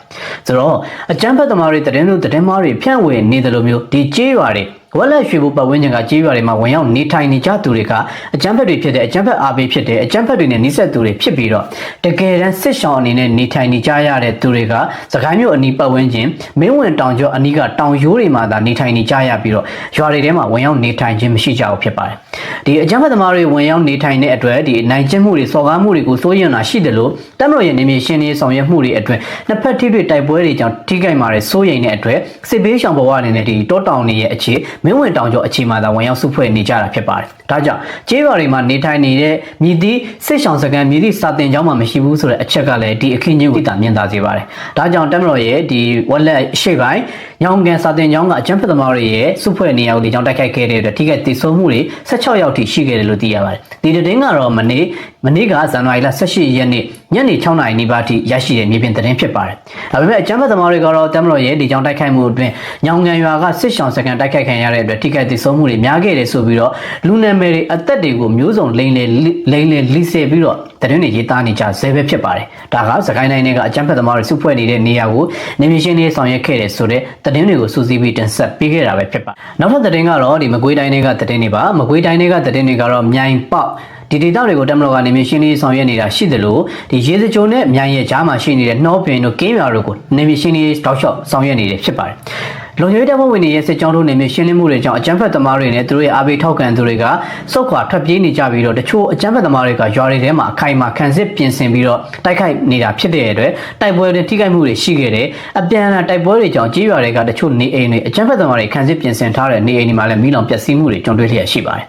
ဆိုတော့အကြမ်းဖက်သမားတွေတည်င်းမားတွေဖြန့်ဝေနေတယ်လို့မျိုးဒီကြေးရွာတွေဝက်လက်ရွှေဘိုပတ်ဝန်းကျင်ကကြေးရွာတွေမှာဝင်ရောက်နေထိုင်နေကြသူတွေကအကြမ်းဖက်တွေဖြစ်တဲ့အကြမ်းဖက်အားပေးဖြစ်တဲ့အကြမ်းဖက်တွေနဲ့နှိစက်သူတွေဖြစ်ပြီးတော့တကယ်တမ်းစစ်ရှောင်းအနေနဲ့နေထိုင်နေကြရတဲ့သူတွေကစကိုင်းမြို့အနီးပတ်ဝန်းကျင်မင်းဝင်တောင်ကျော်အနီးကတောင်ရိုးတွေမှာသာနေထိုင်နေကြရပြီးတော့ရွာတွေထဲမှာဝင်ရောက်နေထိုင်ခြင်းမရှိကြဘူးဖြစ်ပါတယ်ဒီအကြမ်းဖက်သမားတွေဝင်ရောက်နေထိုင်တဲ့အတွက်ဒီနိုင်ကျင့်မှုတွေစော်ကားမှုတွေကိုစိုးရိမ်တာရှိတယ်လို့တမတော်ရဲ့နေမြေရှင်းလင်းဆောင်ရွက်မှုတွေအတွက်နှစ်ဖက်ထိတွေ့တိုက်ပွဲတွေကြောင့်ထိခိုက်မှာတွေစိုးရိမ်တဲ့အတွက်စစ်ဘေးရှောင်ဘဝအနေနဲ့ဒီတောတောင်တွေရဲ့အခြေမင်းဝင်တောင်ကျော်အခြေမှာသာဝင်ရောက်စုဖွဲ့နေကြတာဖြစ်ပါတယ်ဒါကြောင့်ကျေးရွာတွေမှာနေထိုင်နေတဲ့မြည်သည့်စစ်ရှောင်စခန်းမြည်သည့်စာတင်ကျောင်းမှာမရှိဘူးဆိုတဲ့အချက်ကလည်းဒီအခင်းချင်းကိုသိတာမြင်သာစေပါတယ်ဒါကြောင့်တမတော်ရဲ့ဒီဝက်လက်ရှေ့ပိုင်းညောင်ကန်စာတင်ကျောင်းကအကြမ်းဖက်သမားတွေရဲ့စုဖွဲ့နေရာကိုဒီကြောင့်တိုက်ခိုက်ခဲ့တဲ့အတွက်ထိခိုက်ဒေဆုံးမှုတွေ16ယောက်ထိရှိခဲ့တယ်လို့သိရပါတယ်ဒီသတင်းကတော့မနေ့ကဇန်နဝါရီလ18ရက်နေ့ညနေ6နာရီနီးပါးထိရရှိတဲ့မြေပြင်သတင်းဖြစ်ပါတယ်ဒါပေမဲ့အကြမ်းဖက်သမားတွေကတော့တမတော်ရဲ့ဒီကြောင့်တိုက်ခိုက်မှုအတွင်းညောင်ကန်ရွာကစစ်ရှောင်စခန်းတိုက်ခိုက်ခံရတဲ့အတွက်ထိခိုက်ဒေဆုံးမှုတွေများခဲ့တယ်ဆိုပြီးတော့လူနာမည်တွေအသက်တွေကိုမျိုးစုံလိမ့်လေလိစေပြီးတော့သတင်းတွေရေးသားနေကြဆဲပဲဖြစ်ပါတယ်ဒါကစကိုင်းတိုင်းကအကြမ်းဖက်သမားတွေစုဖွဲ့နေတဲ့နေရာကိုနေမြေရှင်းလေးဆောင်ရွက်ခဲ့တယ်ဆိုတဲ့သတင်းတွေကိုစူးစီးပြီးတင်ဆက်ပေးခဲ့တာပဲဖြစ်ပါတယ်နောက်ထပ်သတင်းကတော့ဒီမကွေးတိုင်းကသတင်းတွေပါမကွေးတိုင်းကသတင်းတွေကတော့မြိုင်ပေါက်ဒီဒေသတွေကိုတမတော်ကနေမြေရှင်းလေးဆောင်ရွက်နေတာရှိတယ်လို့ဒီရေစကြိုနဲ့မြိုင်ရဲ့ကြားမှာရှိနေတဲ့နှောပင်တို့ကင်းရွာတို့ကိုနေမြေရှင်းလေးတောက်လျှောက်ဆောင်ရွက်နေတယ်ဖြစ်ပါတယ် လုံခြုံရေးတပ်ဖွဲ့ဝင်တွေရဲ့စစ်ကြောင်းတို့နေမြေရှင်းလင်းမှုတွေကြောင့်အကြမ်းဖက်သမားတွေနဲ့သူတို့ရဲ့အားပေးထောက်ခံသူတွေကစုခွာထွက်ပြေးနေကြပြီးတော့တချို့အကြမ်းဖက်သမားတွေကရွာတွေထဲမှာအခိုင်အမာခံစစ်ပြင်ဆင်ပြီးတော့တိုက်ခိုက်နေတာဖြစ်တဲ့အတွက်တိုက်ပွဲတွေထိခိုက်မှုတွေရှိခဲ့တယ်အပြန်အလှန်တိုက်ပွဲတွေကြောင့်ကြေးရွာတွေကတချို့နေအိမ်တွေအကြမ်းဖက်သမားတွေခံစစ်ပြင်ဆင်ထားတဲ့နေအိမ်တွေမှာလည်းမိလောင်ပျက်စီးမှုတွေကြုံတွေ့လျက်ရှိပါတယ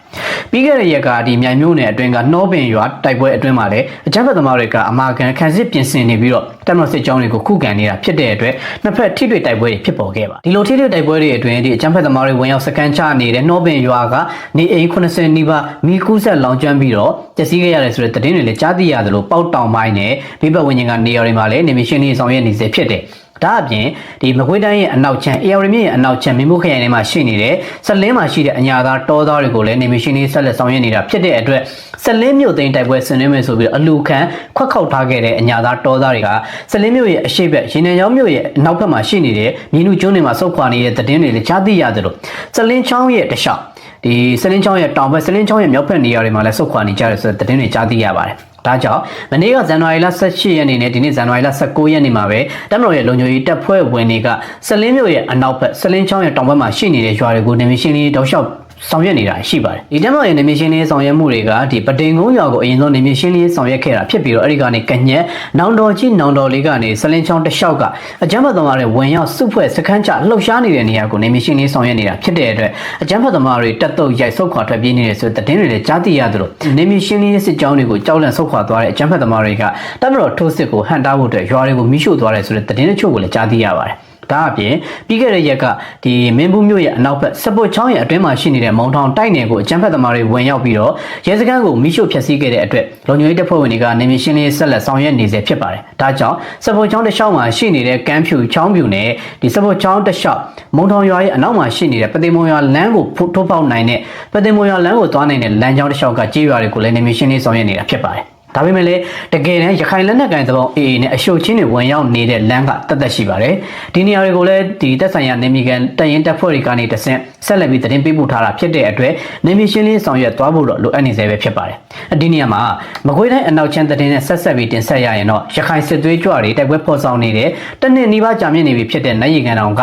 ်ပြီးခဲ့တဲ့ရက်ကဒီမြိုင်မြို့နယ်အတွင်းကနှောပင်ရွာတိုက်ပွဲအတွင်းမှာလည်းအကြမ်းဖက်သမားတွေကအမာခံခံစစ်ပြင်ဆင်နေပြီးတော့တပ်မတော်စစ်ကြောင်းတွေကိုခုခံနေတာဖြစ်တဲ့အတွက်နှစ်ဖက်ထိတွေ့တိုက်ပွဲတွေဖြစ်ပေါ်ခဲ့ပါဒီလိုထိတွေ့တိုက်ပွဲတွေအတွင်းဒီအကြမ်းဖက်သမားတွေဝင်ရောက်စကန်ချနေတဲ့နှောပင်ရွာကနေအိမ်80နီးပါးမိကူးဆက်လောင်ကျွမ်းပြီးတော့ပျက်စီးခဲ့ရတယ်ဆိုတဲ့သတင်းတွေလည်းကြားသိရတယ်လို့ပေါက်တောင်ပိုင်းနဲ့မိဘဝင်ရင်ကနေရာတွေမှာလည်းနေမရှင်နေဆောင်ရွက်နေစေဖြစ်တယ်ဒါအပြင်ဒီမကွေးတိုင်းရဲ့အနောက်ချမ်းအေရမြစ်ရဲ့အနောက်ချမ်းမင်းမှုခရိုင်ထဲမှာရှိနေတဲ့ဆက်လင်းမှာရှိတဲ့အညာသားတောသားတွေကိုလည်းနေမရှင်နေဆက်လက်ဆောင်ရွက်နေတာဖြစ်တဲ့အတွက်ဆက်လင်းမြို့သိမ်းတိုက်ပွဲဆင်နွှဲမယ်ဆိုပြီးအလူခံခွက်ခောက်ထားခဲ့တဲ့အညာသားတောသားတွေကဆက်လင်းမြို့ရဲ့အရှိတ်ဘက်ရေနံချောင်းမြို့ရဲ့အနောက်ဘက်မှာရှိနေတဲ့မြင်းနုကျွန်းတွေမှာစုပ်ခွာနေတဲ့သတင်းတွေလည်းကြားသိရတယ်လို့ဆက်လင်းချောင်းရဲ့တခြားဒီဆက်လင်းချောင်းရဲ့တောင်ဘက်ဆက်လင်းချောင်းရဲ့မြောက်ဘက်နေရာတွေမှာလည်းစုပ်ခွာနေကြတယ်ဆိုတဲ့သတင်းတွေကြားသိရပါတယ်ဒါကြောင့်မနေ့ကဇန်နဝါရီလ18ရက်နေ့နဲ့ဒီနေ့ဇန်နဝါရီလ19ရက်နေ့မှာပဲတပ်မတော်ရဲ့လုံခြုံရေးတပ်ဖွဲ့ဝင်တွေကစလင်းမြို့ရဲ့အနောက်ဘက်စလင်းချောင်းရဲ့တောင်ဘက်မှာရှိနေတဲ့ရွာတွေကိုနေမရှင်လေးတောက်လျှောက်ဆောင်ရွက်နေတာရှိပါတယ်ဒီတပ်မတော်ရဲ့နေမရှင်လေးဆောင်ရွက်မှုတွေကဒီပတိန်ကုန်းရွာကိုအရင်ဆုံးနေမရှင်လေးဆောင်ရွက်ခဲ့တာဖြစ်ပြီးတော့အဲ့ဒီကနေကညက်နောင်တော်ကြီးနောင်တော်လေးကနေစလင်းချောင်းတစ်လျှောက်ကအကြမ်းဖက်သမားတွေဝင်ရောက်စုဖွဲ့စခန်းချလှုပ်ရှားနေတဲ့နေရာကိုနေမရှင်လေးဆောင်ရွက်နေတာဖြစ်တဲ့အတွက်အကြမ်းဖက်သမားတွေတက်တုတ်ရိုက်ဆုတ်ခွာထွက်ပြေးနေတဲ့ဆိုတဲ့သတင်းတွေလည်းကြားသိရသလိုနေမရှင်လေးစစ်ကြောင်းတွေကိုကြောက်လန့်ဆုတ်ခွာသွားတဲ့အကြမ်းဖက်သမားတွေကတပ်မတော်ထိုးစစ်ကိုဟန်တားဖို့အတွက်ရွာတွေကိုမိရှို့သွားတယ်ဆိုတဲ့သတင်းတချို့ကိုလည်းကြားသိရပါတယ်ဒါအပြင်ပြီးခဲ့တဲ့ရက်ကဒီမင်းဘူးမြို့ရဲ့အနောက်ဘက်စပွတ်ချောင်းရဲ့အတွင်းမှာရှိနေတဲ့မုံထောင်တိုက်နယ်ကိုအကြမ်းဖက်သမားတွေဝင်ရောက်ပြီးတော့ရဲစခန်းကိုမိရှို့ဖျက်ဆီးခဲ့တဲ့အတွက်လုံခြုံရေးတပ်ဖွဲ့ဝင်တွေကနေမရှင်လေးဆက်လက်ဆောင်ရွက်နေစေဖြစ်ပါတယ်။ဒါကြောင့်စပွတ်ချောင်းတစ်လျှောက်မှာရှိနေတဲ့ကမ်းဖြူချောင်းဖြူနဲ့ဒီစပွတ်ချောင်းတစ်လျှောက်မုံထောင်ရွာရဲ့အနောက်မှာရှိနေတဲ့ပသိမ်မုံရွာလမ်းကိုထိုးပေါက်နိုင်တဲ့ပသိမ်မုံရွာလမ်းကိုသွားနိုင်တဲ့လမ်းကြောင်းတစ်လျှောက်ကကြေးရွာတွေကိုလည်းနေမရှင်လေးဆောင်ရွက်နေတာဖြစ်ပါတယ်။ဒါပေမဲ့လည်းတကယ်တမ်းရခိုင်လက်နက်ကိုင်သဘော AA နဲ့အရှို့ချင်းတွေဝင်ရောက်နေတဲ့လမ်းကတသက်ရှိပါတယ်။ဒီနေရာတွေကိုလည်းဒီသက်ဆိုင်ရာနေမီကန်တရင်တပ်ဖွဲ့တွေကနေတဆင့်ဆက်လက်ပြီးသတင်းပေးပို့ထားတာဖြစ်တဲ့အတွက်နေမီရှင်းလင်းဆောင်ရွက်သွားဖို့တော့လိုအပ်နေစေပဲဖြစ်ပါတယ်။ဒီနေရာမှာမကွေးတိုင်းအနောက်ချမ်းသတင်းနဲ့ဆက်ဆက်ပြီးတင်ဆက်ရရင်တော့ရခိုင်စစ်သွေးကြွတွေတိုက်ပွဲဖော်ဆောင်နေတဲ့တနစ်နီးပါးကြာမြင့်နေပြီဖြစ်တဲ့နိုင်ရီကန်တောင်က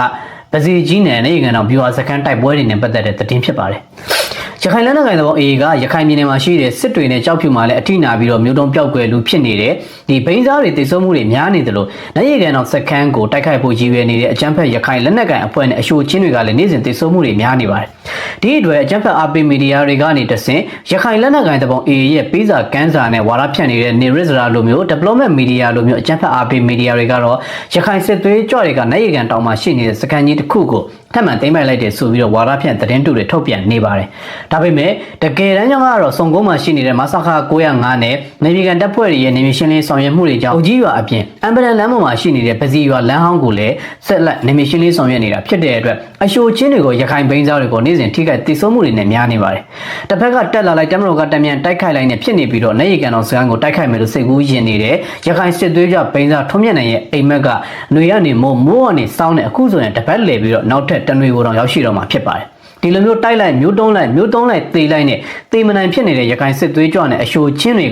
ပစီကြီးနယ်နိုင်ရီကန်တောင်ဗျူဟာစခန်းတိုက်ပွဲတွေနဲ့ပတ်သက်တဲ့သတင်းဖြစ်ပါတယ်။ရခိုင်လက်နက်ကိုင်သဘော AA ကရခိုင်ပြည်နယ်မှာရှိတဲ့စစ်တွေနဲ့ကြောက်ဖြူမှာလည်းအထိနာပြီးတော့မြို့တုံးပျောက်ကွယ်လူဖြစ်နေတဲ့ဒီဘိန်းစားတွေတိတ်ဆုံးမှုတွေများနေတယ်လို့နိုင်ရီကန်တော်စခန်းကိုတိုက်ခိုက်ဖို့ရည်ရွယ်နေတဲ့အကြမ်းဖက်ရခိုင်လက်နက်ကိုင်အဖွဲ့နဲ့အရှို့ချင်းတွေကလည်းနေ့စဉ်တိတ်ဆုံးမှုတွေများနေပါတယ်။ဒီအတွက်အကြမ်းဖက်အားပေးမီဒီယာတွေကနေတဆင့်ရခိုင်လက်နက်ကိုင်သဘော AA ရဲ့ပေးစာကမ်းစာနဲ့ဝါဒဖြန့်နေတဲ့နေရစ်စရာလိုမျိုး development media လိုမျိုးအကြမ်းဖက်အားပေးမီဒီယာတွေကတော့ရခိုင်စစ်သွေးကြွတွေကနိုင်ရီကန်တောင်မှာရှိနေတဲ့စခန်းကြီးတစ်ခုကိုထပ်မံသိမ်းပိုက်လိုက်တဲ့ဆိုပြီးတော့ဝါဒဖြန့်သတင်းတူတွေထုတ်ပြန်နေပါတယ်။ဒါပေမဲ့တကယ်တမ်းကျတော့စုံကုန်းမှာရှိနေတဲ့မဆခ905နဲ့နေပြည်တော်တပ်ဖွဲ့တွေရဲ့နေမရှင်လေးဆောင်ရွက်မှုတွေကြောင့်အုပ်ကြီးရွာအပြင်အမ်ဘလန်လမ်းပေါ်မှာရှိနေတဲ့ပစီရွာလမ်းဟောင်းကိုလည်းဆက်လက်နေမရှင်လေးဆောင်ရွက်နေတာဖြစ်တဲ့အတွက်အရှို့ချင်းတွေကိုရခိုင်ဘိန်းစားတွေကိုနေ့စဉ်ထိခိုက်တိစုံမှုတွေနဲ့များနေပါတယ်။တစ်ဖက်ကတက်လာလိုက်တမတော်ကတမြန်တိုက်ခိုက်လိုက်နဲ့ဖြစ်နေပြီးတော့နေရီကန်တော်စခန်းကိုတိုက်ခိုက်မယ်လို့စိတ်ကူးယဉ်နေတဲ့ရခိုင်စစ်သွေးကြဘိန်းစားထုံးမြတ်နိုင်ရဲ့အိမ်မက်ကຫນွေကနေမိုးကနေစောင်းတဲ့အခုဆိုရင်တပတ်လေပြီးတော့နောက်ထပ်တနွေကိုတော့ရောက်ရှိတော့မှာဖြစ်ပါတယ်ဒီလိုမျိုးတိုက်လိုက်မျိုးတုံးလိုက်သေလိုက်နဲ့သေမနိုင်ဖြစ်နေတဲ့ရခိုင်စစ်သွေးကြွနဲ့အရှို့ချင်းတွေ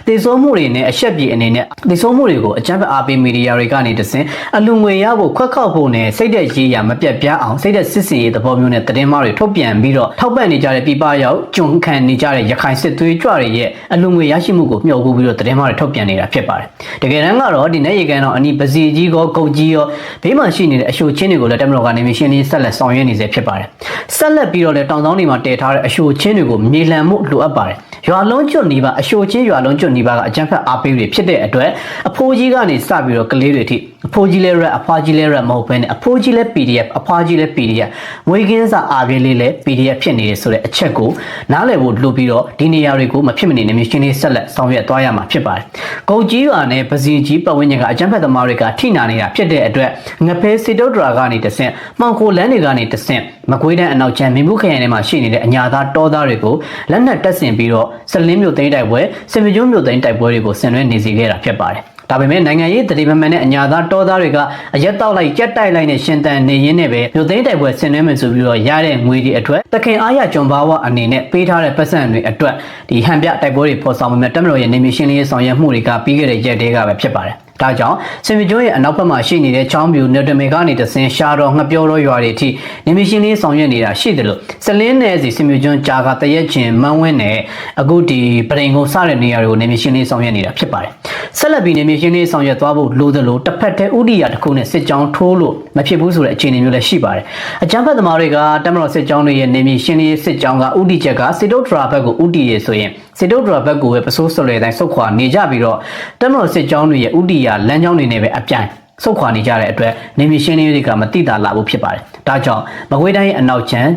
ကသေဆုံးမှုတွေနဲ့အဆက်ပြေအနေနဲ့သေဆုံးမှုတွေကိုအကြမ်းဖက်အားပေးမီဒီယာတွေကနေတဆင့်အလူငွေရဖို့ခွက်ခောက်ဖို့နဲ့စိတ်သက်ရေးရမပြတ်ပြားအောင်စိတ်သက်စစ်စင်ရေးသဘောမျိုးနဲ့သတင်းမှားတွေထုတ်ပြန်ပြီးတော့ထောက်ပံ့နေကြတဲ့ပြည်ပရောက်ဂျွန်ခံနေကြတဲ့ရခိုင်စစ်သွေးကြွတွေရဲ့အလူငွေရရှိမှုကိုမျှော်ကူပြီးတော့သတင်းမှားတွေထုတ်ပြန်နေတာဖြစ်ပါတယ်တကယ်တမ်းကတော့ဒီနေ့ရေကန်တော်အနီးပစီကြီးကောဂုတ်ကြီးရောဘေးမှာရှိနေတဲ့အရှို့ချင်းတွေကိုလည်းတမတော်ကနေမရှင်လေးဆက်လက်ဆောင်ရွက်နေစေဖြစ်ပါတယ်ဆက်လက်ပြီးတော့လည်းတောင်တောင်းတွေမှာတည်ထားတဲ့အရှို့ချင်းတွေကိုမြေလှန်မှုလိုအပ်ပါတယ်ရွာလုံးကျွတ်နေပါအရှို့ချင်းရွာလုံးကျွတ်နေပါကအကြမ်းဖက်အားပေးတွေဖြစ်တဲ့အတွက်အဖိုးကြီးကနေစပြီးတော့ကလေးတွေထိအဖိုးကြီးလဲရက်အဖွားကြီးလဲရက်မဟုတ်ဘဲနဲ့အဖိုးကြီးလဲ PDF အဖွားကြီးလဲ PDF ငွေကင်းစာအားပေးလေးလဲ PDF ဖြစ်နေတယ်ဆိုတဲ့အချက်ကိုနားလည်ဖို့လိုပြီးတော့ဒီနေရာတွေကိုမဖြစ်မနေနေမျိုးရှင်းလေးဆက်လက်ဆောင်ရွက်သွားရမှာဖြစ်ပါတယ်။ကုန်ကြီးရွာနဲ့ပစီကြီးပတ်ဝန်းကျင်ကအကြမ်းဖက်သမားတွေကထိနာနေတာဖြစ်တဲ့အတွက်ငဖဲစစ်တုတ်ဒရာကနေတဆင့်မှောင်ခိုလန်းတွေကနေတဆင့်မကွေးတန်းအနောက်ချမ်းမင်းဘူးခရိုင်ထဲမှာရှိနေတဲ့အညာသားတောသားတွေကိုလက်နက်တက်ဆင်ပြီးတော့စလင်းမြို့သိမ်းတိုက်ပွဲစင်မကျုံးမြို့သိမ်းတိုက်ပွဲတွေကိုဆင်နွှဲနေစီခဲ့တာဖြစ်ပါတယ်။ဒါပေမဲ့နိုင်ငံရေးတတိမမှန်တဲ့အညာသားတောသားတွေကအရက်တောက်လိုက်ကြက်တိုက်လိုက်နဲ့ရှင်တန်နေရင်းနဲ့ပဲမြို့သိမ်းတိုက်ပွဲဆင်နွှဲမယ်ဆိုပြီးတော့ရတဲ့ငွေတွေအတွက်တခင်အားရကျွန်ဘာဝအနေနဲ့ပေးထားတဲ့ပတ်စံတွေအတွက်ဒီဟန်ပြတိုက်ပွဲတွေပေါ်ဆောင်မဲ့တက်မတော်ရဲ့နေမီရှင်းလေးဆောင်ရွက်မှုတွေကပြီးခဲ့တဲ့ရက်တည်းကပဲဖြစ်ပါတယ်။ ဒါကြောင့်စင်မီကျွန်းရဲ့အနောက်ဘက်မှာရှိနေတဲ့ချောင်းပြူနယ်ဒမေကနေတဆင်ရှာတော်ငှက်ပြောတော်ရွာတွေအထိနေမီရှင်လေးဆောင်ရွက်နေတာရှိတယ်လို့စလင်းနယ်စီစင်မီကျွန်းကြာကတရက်ချင်းမန်းဝင်းနဲ့အခုဒီပရိန်ကုန်းစတဲ့နေရာတွေကိုနေမီရှင်လေးဆောင်ရွက်နေတာဖြစ်ပါတယ်ဆက်လက်ပြီးနေမီရှင်လေးဆောင်ရွက်သွားဖို့လိုသလိုတစ်ဖက်တည်းဥဒိယတစ်ခုနဲ့စစ်ကြောင်းထိုးလို့မဖြစ်ဘူးဆိုတဲ့အခြေအနေမျိုးလည်းရှိပါတယ်အကြမ်းဖက်သမားတွေကတမတော်စစ်ကြောင်းတွေရဲ့နေမီရှင်လေးစစ်ကြောင်းကဥဒိချက်ကစစ်တုတ်ထရာဘက်ကိုဥတီရဆိုရင်စစ်တုတ်ထရာဘက်ကိုပဲပစိုးဆွဲတိုင်းဆုတ်ခွာနေကြပြီးတော့တမတော်စစ်ကြောင်းတွေရဲ့ဥတီရလမ်းကြောင်းတွေနဲ့ပဲအပြိုင်ဆုတ်ခွာနေကြတဲ့အတွက်နေမီရှင်းလေးတွေကမတိတာလာဖို့ဖြစ်ပါတယ်။ဒါကြောင့်မကွေးတိုင်းရဲ့အနောက်ချမ်း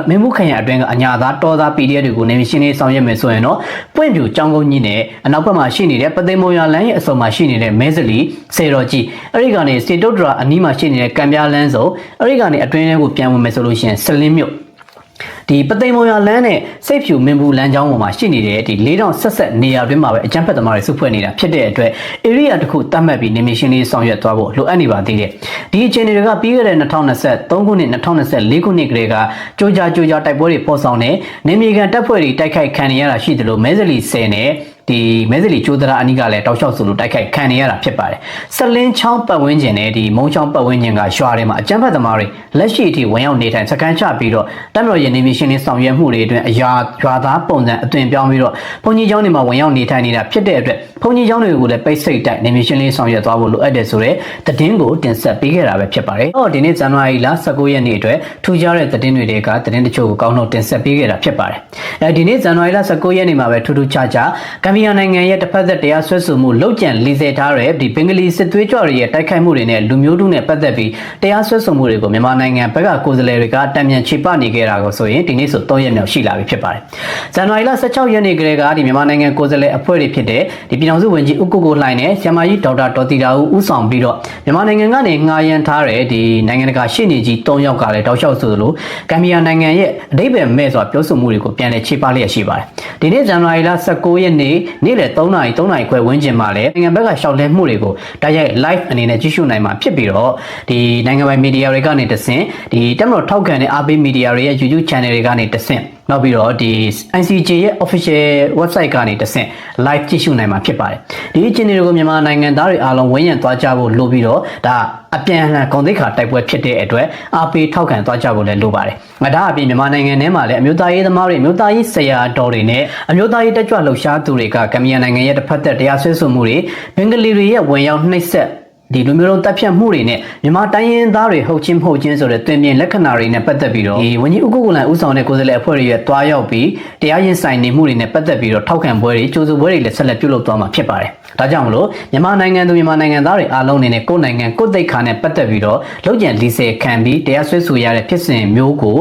မင်းမှုခရိုင်အတွင်းကအညာသားတော်သား PDF တွေကိုနေမီရှင်းလေးဆောင်ရွက်မယ်ဆိုရင်တော့ပွင့်ပြူကြောင်းကုန်းကြီးနဲ့အနောက်ဘက်မှာရှိနေတဲ့ပသိမ်မုံရလမ်းရဲ့အစုံမှာရှိနေတဲ့မဲစလီစေတော်ကြီးအဲ့ဒီကနေစစ်တုတ်ဒရာအနီးမှာရှိနေတဲ့ကံပြားလန်းစုံအဲ့ဒီကနေအတွင်းထဲကိုပြန်ဝင်မယ်ဆိုလို့ရှိရင်စလင်းမြို့ဒီပသိမ်မုံရလမ်းနဲ့စိတ်ဖြူမင်းဘူးလမ်းကြောင်းပေါ်မှာရှိနေတဲ့ဒီ4000ဆက်နေရာတွင်းမှာပဲအကြမ်းဖက်သမားတွေစုဖွဲ့နေတာဖြစ်တဲ့အတွက် area တစ်ခုတတ်မှတ်ပြီးနေမီရှင်လေးဆောင်ရွက်သွားဖို့လိုအပ်နေပါသေးတယ်ဒီအခြေအနေတွေကပြီးခဲ့တဲ့2023ခုနှစ်2024ခုနှစ်ကလေးကကြိုးကြားတိုက်ပွဲတွေပေါ်ဆောင်နေနေမီကန်တပ်ဖွဲ့တွေတိုက်ခိုက်ခံရတာရှိတယ်လို့မဲစလီ10နဲ့ဒီမဲစလီကျိုးဒရာအနီးကလည်းတောက်လျှောက်ဆိုလို့တိုက်ခိုက်ခံရတာဖြစ်ပါတယ်။ဆက်လင်းချောင်းပတ်ဝန်းကျင်နဲ့ဒီမုံချောင်းပတ်ဝန်းကျင်ကရွာတွေမှာအကြမ်းဖက်သမားတွေလက်ရှိအထိဝင်ရောက်နေထိုင်စခန်းချပြီးတော့တမတော်ရဲ့နေမီရှင်လေးဆောင်ရွက်မှုတွေအတွင်းအရာရွာသားပုံစံအသွင်ပြောင်းပြီးတော့ဘုံကြီးကျောင်းတွေမှာဝင်ရောက်နေထိုင်နေတာဖြစ်တဲ့အတွက်ဘုံကြီးကျောင်းတွေကိုလည်းပိတ်ဆိတ်တိုက်နေမီရှင်လေးဆောင်ရွက်သွားဖို့လိုအပ်တယ်ဆိုတဲ့သတင်းကိုတင်ဆက်ပေးခဲ့တာပဲဖြစ်ပါတယ်။ဒီနေ့ဇန်နဝါရီလ19ရက်နေ့အတွက်ထူးခြားတဲ့သတင်းတွေကသတင်းတချို့ကိုကောင်းတော့တင်ဆက်ပေးခဲ့တာဖြစ်ပါတယ်။ဒီနေ့ဇန်နဝါရီလ19ရက်နေ့မှာပဲထူးထူးခြားခြားကမ်ဘီယာနိုင်ငံရဲ့တစ်ဖက်သက်တရားစွဲဆိုမှုလောက်ကျန်လီဆယ်ထားတဲ့ဒီဘင်္ဂလီစစ်သွေးကြွတွေရဲ့တိုက်ခိုက်မှုတွေနဲ့လူမျိုးတုနဲ့ပတ်သက်ပြီးတရားစွဲဆိုမှုတွေကိုမြန်မာနိုင်ငံဘက်ကကိုယ်စားလှယ်တွေကတံမြန်ချေပနေခဲ့တာကိုဆိုရင်ဒီနေ့ဆို3ရက်မြောက်ရှိလာပြီဖြစ်ပါတယ်။ဇန်နဝါရီလ16ရက်နေ့ကလေးကဒီမြန်မာနိုင်ငံကိုယ်စားလှယ်အဖွဲ့တွေဖြစ်တဲ့ဒီပြည်ထောင်စုဝန်ကြီးဦးကိုကိုလှိုင်နဲ့ဆရာမကြီးဒေါက်တာဒေါ်တီတာဦးဦးဆောင်ပြီးတော့မြန်မာနိုင်ငံကနေငှားရမ်းထားတဲ့ဒီနိုင်ငံတကာရှေ့နေကြီး3ယောက်ကလည်းတောက်လျှောက်ဆိုသလိုကမ်ဘီယာနိုင်ငံရဲ့အဓိပ္ပာယ်မဲ့စွာပြောဆိုမှုတွေကိုပြန်လည်ချေပလျက်ရှိပါတယ်။ဒီနေ့ဇန်နဝါရီလ19ရက်နေ့နေ့လယ်3 နာရီခွဲဝန်းကျင်မှာလည်းနိုင်ငံဘက်ကရှောက်လဲမှုတွေကိုတိုက်ရိုက် live အနေနဲ့ကြည့်ရှုနိုင်မှာဖြစ်ပြီးတော့ဒီနိုင်ငံပိုင်မီဒီယာတွေကနေတဆင့်ဒီတက်မတော်ထောက်ခံတဲ့အားပေးမီဒီယာတွေရဲ့ YouTube channel တွေကနေတဆင့်နောက်ပြီးတော့ဒီ ICJ ရဲ့ official website ကနေတဆင့် live ကြည့်ရှုနိုင်မှာဖြစ်ပါတယ်ဒီအခြေအနေတွေကိုမြန်မာနိုင်ငံသားတွေအားလုံးဝန်းရံသွားကြဖို့လိုပြီးတော့ဒါအပြန်အလှန်ဂုဏ်သိက္ခာတိုက်ပွဲဖြစ်တဲ့အတွက်အားပေးထောက်ခံသွားကြဖို့လည်းလိုပါတယ်ငါဒါအပြင်မြန်မာနိုင်ငံထဲမှာလည်းအမျိုးသားရေးသမားတွေအမျိုးသားရေးဆရာတော်တွေနဲ့အမျိုးသားရေးတက်ကြွလှုပ်ရှားသူတွေကကမ်ဘီယာနိုင်ငံရဲ့တစ်ဖက်သက်တရားစွဲဆိုမှုတွေဘင်္ဂလီတွေရဲ့ဝင်ရောက်နှိပ်စက်ဒီလူမျိုးလုံးတပ်ဖြတ်မှုတွေနဲ့မြန်မာတိုင်းရင်းသားတွေဟုတ်ချင်းမဟုတ်ချင်းဆိုတဲ့တွင်ပြင်လက္ခဏာတွေနဲ့ပတ်သက်ပြီးတော့ဒီဝန်ကြီးဦးကိုကိုလန်ဦးဆောင်တဲ့ကိုယ်စားလှယ်အဖွဲ့တွေရဲ့တွားရောက်ပြီးတရားရင်ဆိုင်နေမှုတွေနဲ့ပတ်သက်ပြီးတော့ထောက်ခံပွဲတွေကြိုးစုပွဲတွေလည်းဆက်လက်ပြုလုပ်သွားမှာဖြစ်ပါတယ်။ဒါကြောင့်မလို့မြန်မာနိုင်ငံသူမြန်မာနိုင်ငံသားတွေအားလုံးအနေနဲ့ကိုယ်နိုင်ငံကိုယ်သိက္ခာနဲ့ပတ်သက်ပြီးတော့လောက်ကျန်လီဆယ်ခံပြီးတရားစွဲဆိုရတဲ့ဖြစ်စဉ်မျိုးကို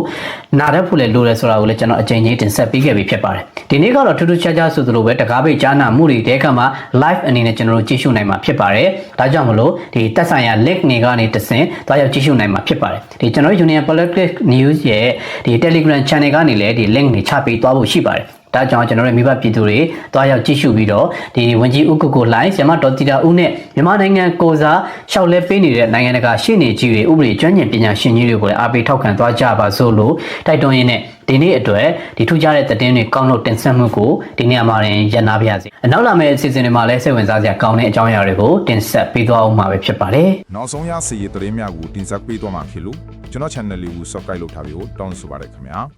နားရဖို့လည်းလိုတယ်ဆိုတာကိုလည်းကျွန်တော်အကြိမ်ကြီးတင်ဆက်ပေးခဲ့ပြီးဖြစ်ပါတယ်။ဒီနေ့ကတော့ထူးထူးခြားခြားဆိုသလိုပဲတကားပိတ်ကြားနာမှုတွေတဲခါမှာ live အနေနဲ့ကျွန်တော်တို့ကြည့်ရှုနိုင်မှာဖြစ်ပါတယ်။ဒါကြောင့်မလို့ဒီတက်ဆိုင်ရာ link တွေကနေတဆင့်တွားရောက်ကြည့်ရှုနိုင်မှာဖြစ်ပါတယ်ဒီကျွန်တော် Union Politics News ရဲ့ဒီ Telegram Channel ကနေလည်းဒီ link တွေချပေးသွားဖို့ရှိပါတယ်ဒါကြောင့်ကျွန်တော်တို့မိဘပြည်သူတွေတွားရောက်ကြည့်ရှုပြီးတော့ဒီဝန်ကြီးဦးကိုကိုလှိုင်ဆရာမဒေါ်တီတာဦးနဲ့မြန်မာနိုင်ငံကိုစားရှောက်လဲပေးနေတဲ့နိုင်ငံတကာရှေ့နေကြီးတွေဥပဒေကျွမ်းကျင်ပညာရှင်ကြီးတွေကိုလည်းအားပေးထောက်ခံသွားကြပါစို့လို့တိုက်တွန်းရင်းနဲ့ဒီနေ့အတွက်ဒီထူးခြားတဲ့သတင်းတွေကောင်းလို့တင်ဆက်မှုကိုဒီနေ့အမှာရင်ရန်နာပါရစေ။နောက်လာမယ့်အစီအစဉ်တွေမှာလည်းစိတ်ဝင်စားစရာကောင်းတဲ့အကြောင်းအရာတွေကိုတင်ဆက်ပေးသွားအောင်မှာပဲဖြစ်ပါတယ်။နောက်ဆုံးရစီရသတင်းများကိုတင်ဆက်ပေးသွားမှာဖြစ်လို့ကျွန်တော် channel လေးကို subscribe လုပ်ထားပြီးတော့တောင်းဆိုပါရခင်ဗျာ။